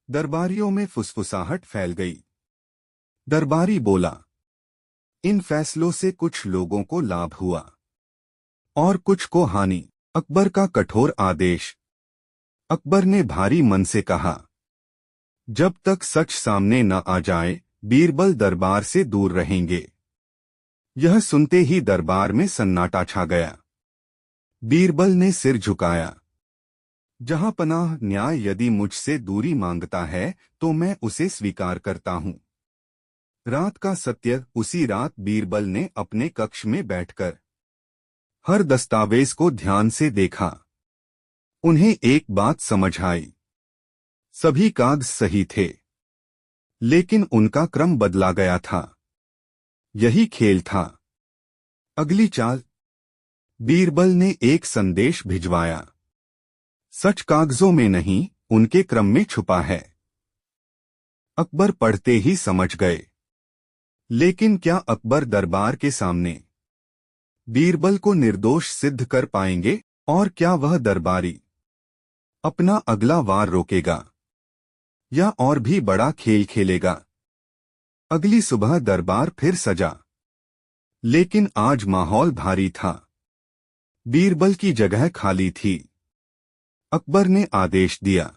दरबारियों में फुसफुसाहट फैल गई। दरबारी बोला, इन फैसलों से कुछ लोगों को लाभ हुआ और कुछ को हानि। अकबर का कठोर आदेश। अकबर ने भारी मन से कहा, जब तक सच सामने न आ जाए, बीरबल दरबार से दूर रहेंगे। यह सुनते ही दरबार में सन्नाटा छा गया। बीरबल ने सिर झुकाया। जहां पनाह, न्याय यदि मुझसे दूरी मांगता है तो मैं उसे स्वीकार करता हूं। रात का सत्य। उसी रात बीरबल ने अपने कक्ष में बैठकर हर दस्तावेज को ध्यान से देखा। उन्हें एक बात समझ आई, सभी कागज सही थे। लेकिन उनका क्रम बदला गया था। यही खेल था। अगली चाल। बीरबल ने एक संदेश भिजवाया। सच कागजों में नहीं, उनके क्रम में छुपा है। अकबर पढ़ते ही समझ गए। लेकिन क्या अकबर दरबार के सामने बीरबल को निर्दोष सिद्ध कर पाएंगे? और क्या वह दरबारी अपना अगला वार रोकेगा या और भी बड़ा खेल खेलेगा? अगली सुबह दरबार फिर सजा, लेकिन आज माहौल भारी था। बीरबल की जगह खाली थी। अकबर ने आदेश दिया,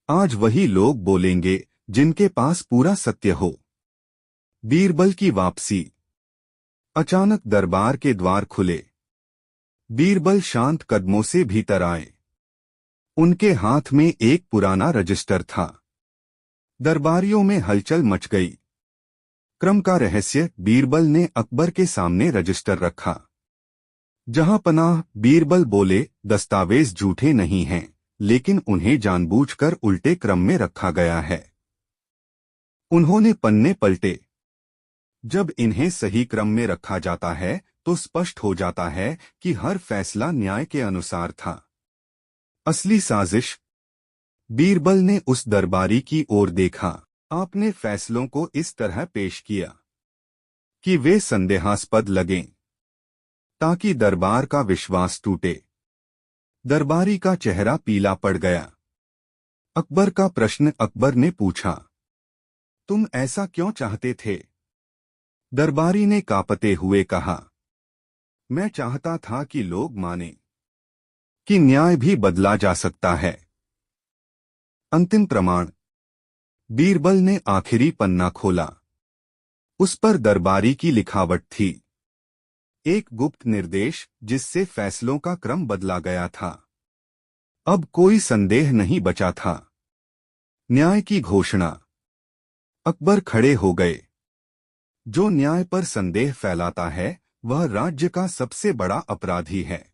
आज वही लोग बोलेंगे जिनके पास पूरा सत्य हो। बीरबल की वापसी। अचानक दरबार के द्वार खुले। बीरबल शांत कदमों से भीतर आए। उनके हाथ में एक पुराना रजिस्टर था। दरबारियों में हलचल मच गई। क्रम का रहस्य। बीरबल ने अकबर के सामने रजिस्टर रखा। जहां पनाह। बीरबल बोले, दस्तावेज झूठे नहीं हैं, लेकिन उन्हें जानबूझकर उल्टे क्रम में रखा गया है। उन्होंने पन्ने पलटे। जब इन्हें सही क्रम में रखा जाता है तो स्पष्ट हो जाता है कि हर फैसला न्याय के अनुसार था। असली साजिश। बीरबल ने उस दरबारी की ओर देखा। आपने फैसलों को इस तरह पेश किया कि वे संदेहास्पद लगें, ताकि दरबार का विश्वास टूटे। दरबारी का चेहरा पीला पड़ गया। अकबर का प्रश्न। अकबर ने पूछा, तुम ऐसा क्यों चाहते थे? दरबारी ने कांपते हुए कहा, मैं चाहता था कि लोग माने कि न्याय भी बदला जा सकता है। अंतिम प्रमाण। बीरबल ने आखिरी पन्ना खोला। उस पर दरबारी की लिखावट थी। एक गुप्त निर्देश जिससे फैसलों का क्रम बदला गया था। अब कोई संदेह नहीं बचा था। न्याय की घोषणा। अकबर खड़े हो गए। जो न्याय पर संदेह फैलाता है वह राज्य का सबसे बड़ा अपराधी है।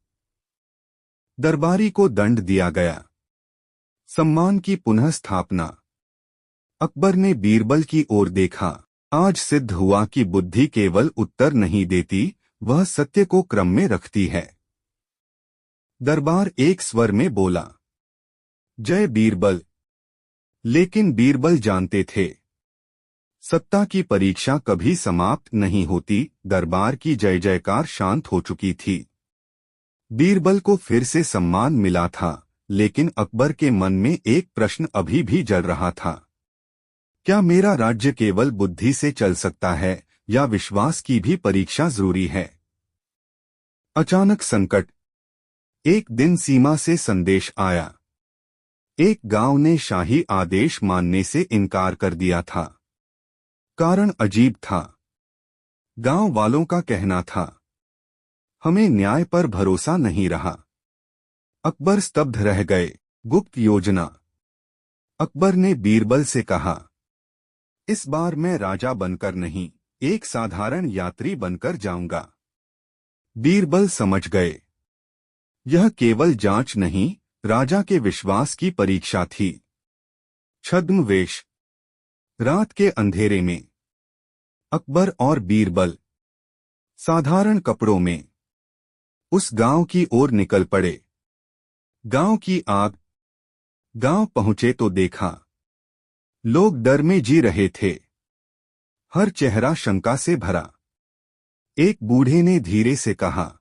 दरबारी को दंड दिया गया। सम्मान की पुनः स्थापना। अकबर ने बीरबल की ओर देखा। आज सिद्ध हुआ कि बुद्धि केवल उत्तर नहीं देती, वह सत्य को क्रम में रखती है। दरबार एक स्वर में बोला, जय बीरबल। लेकिन बीरबल जानते थे, सत्ता की परीक्षा कभी समाप्त नहीं होती। दरबार की जय जयकार शांत हो चुकी थी। बीरबल को फिर से सम्मान मिला था, लेकिन अकबर के मन में एक प्रश्न अभी भी जल रहा था। क्या मेरा राज्य केवल बुद्धि से चल सकता है या विश्वास की भी परीक्षा जरूरी है? अचानक संकट। एक दिन सीमा से संदेश आया। एक गांव ने शाही आदेश मानने से इनकार कर दिया था। कारण अजीब था। गांव वालों का कहना था, हमें न्याय पर भरोसा नहीं रहा। अकबर स्तब्ध रह गए। गुप्त योजना। अकबर ने बीरबल से कहा, इस बार मैं राजा बनकर नहीं, एक साधारण यात्री बनकर जाऊंगा। बीरबल समझ गए, यह केवल जांच नहीं, राजा के विश्वास की परीक्षा थी। छद्मवेश। रात के अंधेरे में अकबर और बीरबल साधारण कपड़ों में उस गांव की ओर निकल पड़े। गांव की आग। गांव पहुंचे तो देखा, लोग डर में जी रहे थे। हर चेहरा शंका से भरा। एक बूढ़े ने धीरे से कहा,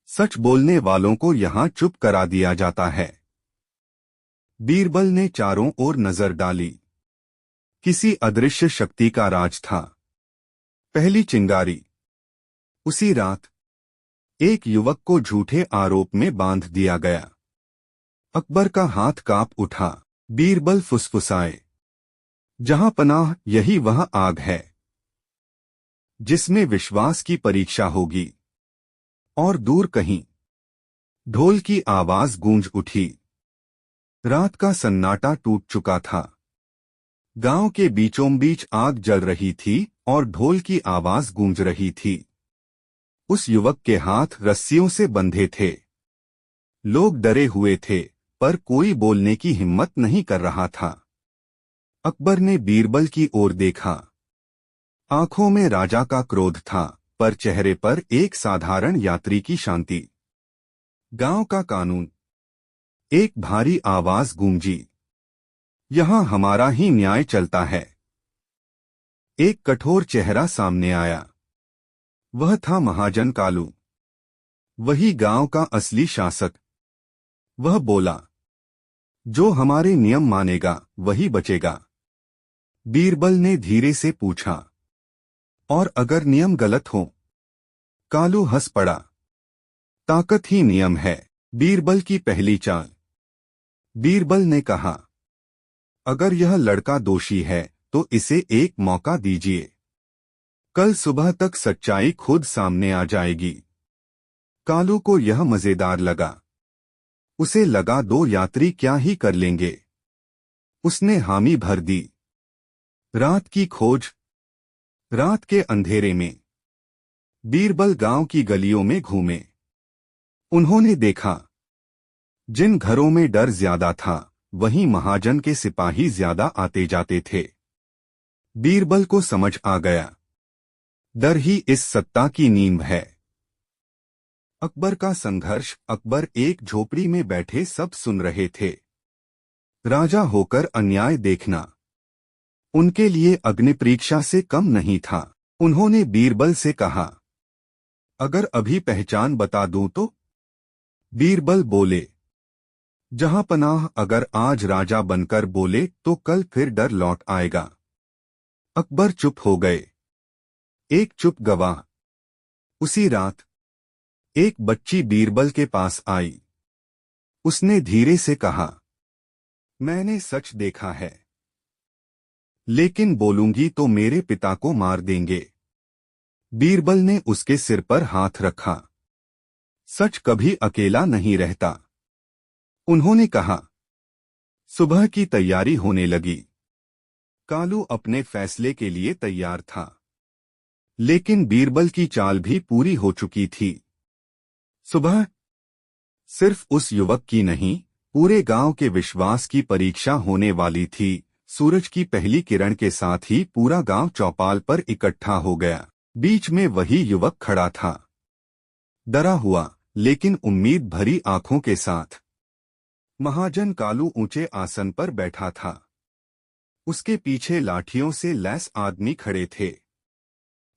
सच बोलने वालों को यहां चुप करा दिया जाता है। बीरबल ने चारों ओर नजर डाली। किसी अदृश्य शक्ति का राज था। पहली चिंगारी। उसी रात एक युवक को झूठे आरोप में बांध दिया गया। अकबर का हाथ कांप उठा। बीरबल फुसफुसाए, जहां पनाह यही वह आग है जिसमें विश्वास की परीक्षा होगी। और दूर कहीं ढोल की आवाज गूंज उठी। रात का सन्नाटा टूट चुका था। गांव के बीचों बीच आग जल रही थी और ढोल की आवाज गूंज रही थी। उस युवक के हाथ रस्सियों से बंधे थे। लोग डरे हुए थे, पर कोई बोलने की हिम्मत नहीं कर रहा था। अकबर ने बीरबल की ओर देखा। आंखों में राजा का क्रोध था, पर चेहरे पर एक साधारण यात्री की शांति। गांव का कानून। एक भारी आवाज गूंजी। यहां हमारा ही न्याय चलता है। एक कठोर चेहरा सामने आया। वह था महाजन कालू, वही गांव का असली शासक। वह बोला, जो हमारे नियम मानेगा वही बचेगा। बीरबल ने धीरे से पूछा, और अगर नियम गलत हो? कालू हंस पड़ा। ताकत ही नियम है। बीरबल की पहली चाल। बीरबल ने कहा, अगर यह लड़का दोषी है तो इसे एक मौका दीजिए। कल सुबह तक सच्चाई खुद सामने आ जाएगी। कालू को यह मजेदार लगा। उसे लगा दो यात्री क्या ही कर लेंगे। उसने हामी भर दी। रात की खोज। रात के अंधेरे में बीरबल गांव की गलियों में घूमे। उन्होंने देखा, जिन घरों में डर ज्यादा था वहीं महाजन के सिपाही ज्यादा आते जाते थे। बीरबल को समझ आ गया, डर ही इस सत्ता की नींव है। अकबर का संघर्ष। अकबर एक झोपड़ी में बैठे सब सुन रहे थे। राजा होकर अन्याय देखना उनके लिए अग्निपरीक्षा से कम नहीं था। उन्होंने बीरबल से कहा, अगर अभी पहचान बता दूं तो? बीरबल बोले, जहां पनाह, अगर आज राजा बनकर बोले तो कल फिर डर लौट आएगा। अकबर चुप हो गए। एक चुप गवाह। उसी रात एक बच्ची बीरबल के पास आई। उसने धीरे से कहा, मैंने सच देखा है, लेकिन बोलूंगी तो मेरे पिता को मार देंगे। बीरबल ने उसके सिर पर हाथ रखा। सच कभी अकेला नहीं रहता। उन्होंने कहा। सुबह की तैयारी होने लगी। कालू अपने फैसले के लिए तैयार था, लेकिन बीरबल की चाल भी पूरी हो चुकी थी। सुबह सिर्फ उस युवक की नहीं, पूरे गांव के विश्वास की परीक्षा होने वाली थी। सूरज की पहली किरण के साथ ही पूरा गांव चौपाल पर इकट्ठा हो गया। बीच में वही युवक खड़ा था, डरा हुआ लेकिन उम्मीद भरी आंखों के साथ। महाजन कालू ऊंचे आसन पर बैठा था। उसके पीछे लाठियों से लैस आदमी खड़े थे।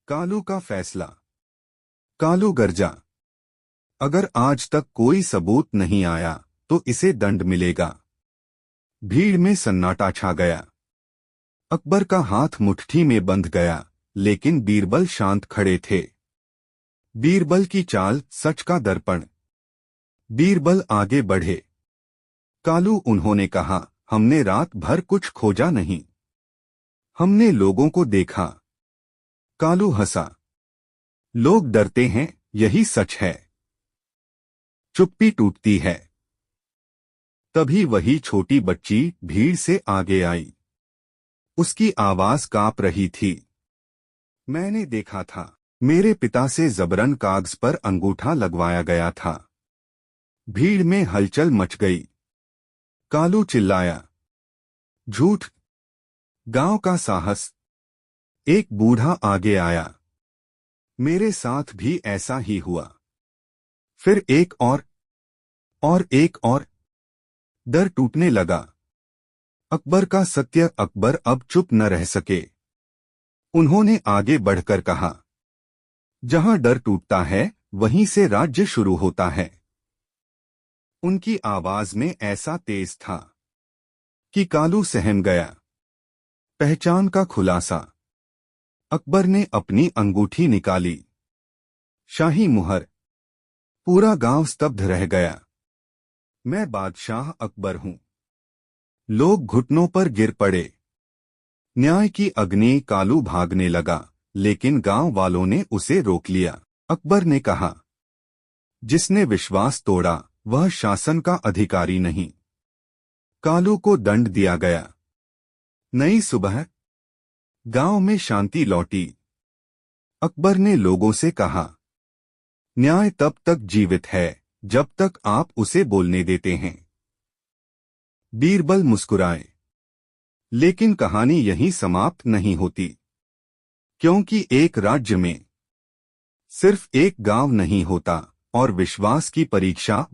कालू का फैसला। कालू गरजा, अगर आज तक कोई सबूत नहीं आया तो इसे दंड मिलेगा। भीड़ में सन्नाटा छा गया। अकबर का हाथ मुट्ठी में बंध गया, लेकिन बीरबल शांत खड़े थे। बीरबल की चाल, सच का दर्पण। बीरबल आगे बढ़े। कालू, उन्होंने कहा, हमने रात भर कुछ खोजा नहीं, हमने लोगों को देखा। कालू हंसा। लोग डरते हैं, यही सच है। चुप्पी टूटती है। तभी वही छोटी बच्ची भीड़ से आगे आई। उसकी आवाज कांप रही थी। मैंने देखा था, मेरे पिता से जबरन कागज पर अंगूठा लगवाया गया था। भीड़ में हलचल मच गई। कालू चिल्लाया, झूठ। गांव का साहस। एक बूढ़ा आगे आया, मेरे साथ भी ऐसा ही हुआ। फिर एक और एक और। डर टूटने लगा। अकबर का सत्य। अकबर अब चुप न रह सके। उन्होंने आगे बढ़कर कहा, जहां डर टूटता है वहीं से राज्य शुरू होता है। उनकी आवाज में ऐसा तेज था कि कालू सहम गया। पहचान का खुलासा। अकबर ने अपनी अंगूठी निकाली। शाही मुहर। पूरा गांव स्तब्ध रह गया। मैं बादशाह अकबर हूं। लोग घुटनों पर गिर पड़े। न्याय की अग्नि। कालू भागने लगा, लेकिन गांव वालों ने उसे रोक लिया। अकबर ने कहा, जिसने विश्वास तोड़ा वह शासन का अधिकारी नहीं। कालू को दंड दिया गया। नई सुबह। गांव में शांति लौटी। अकबर ने लोगों से कहा, न्याय तब तक जीवित है जब तक आप उसे बोलने देते हैं। बीरबल मुस्कुराए। लेकिन कहानी यहीं समाप्त नहीं होती, क्योंकि एक राज्य में सिर्फ एक गांव नहीं होता और विश्वास की परीक्षा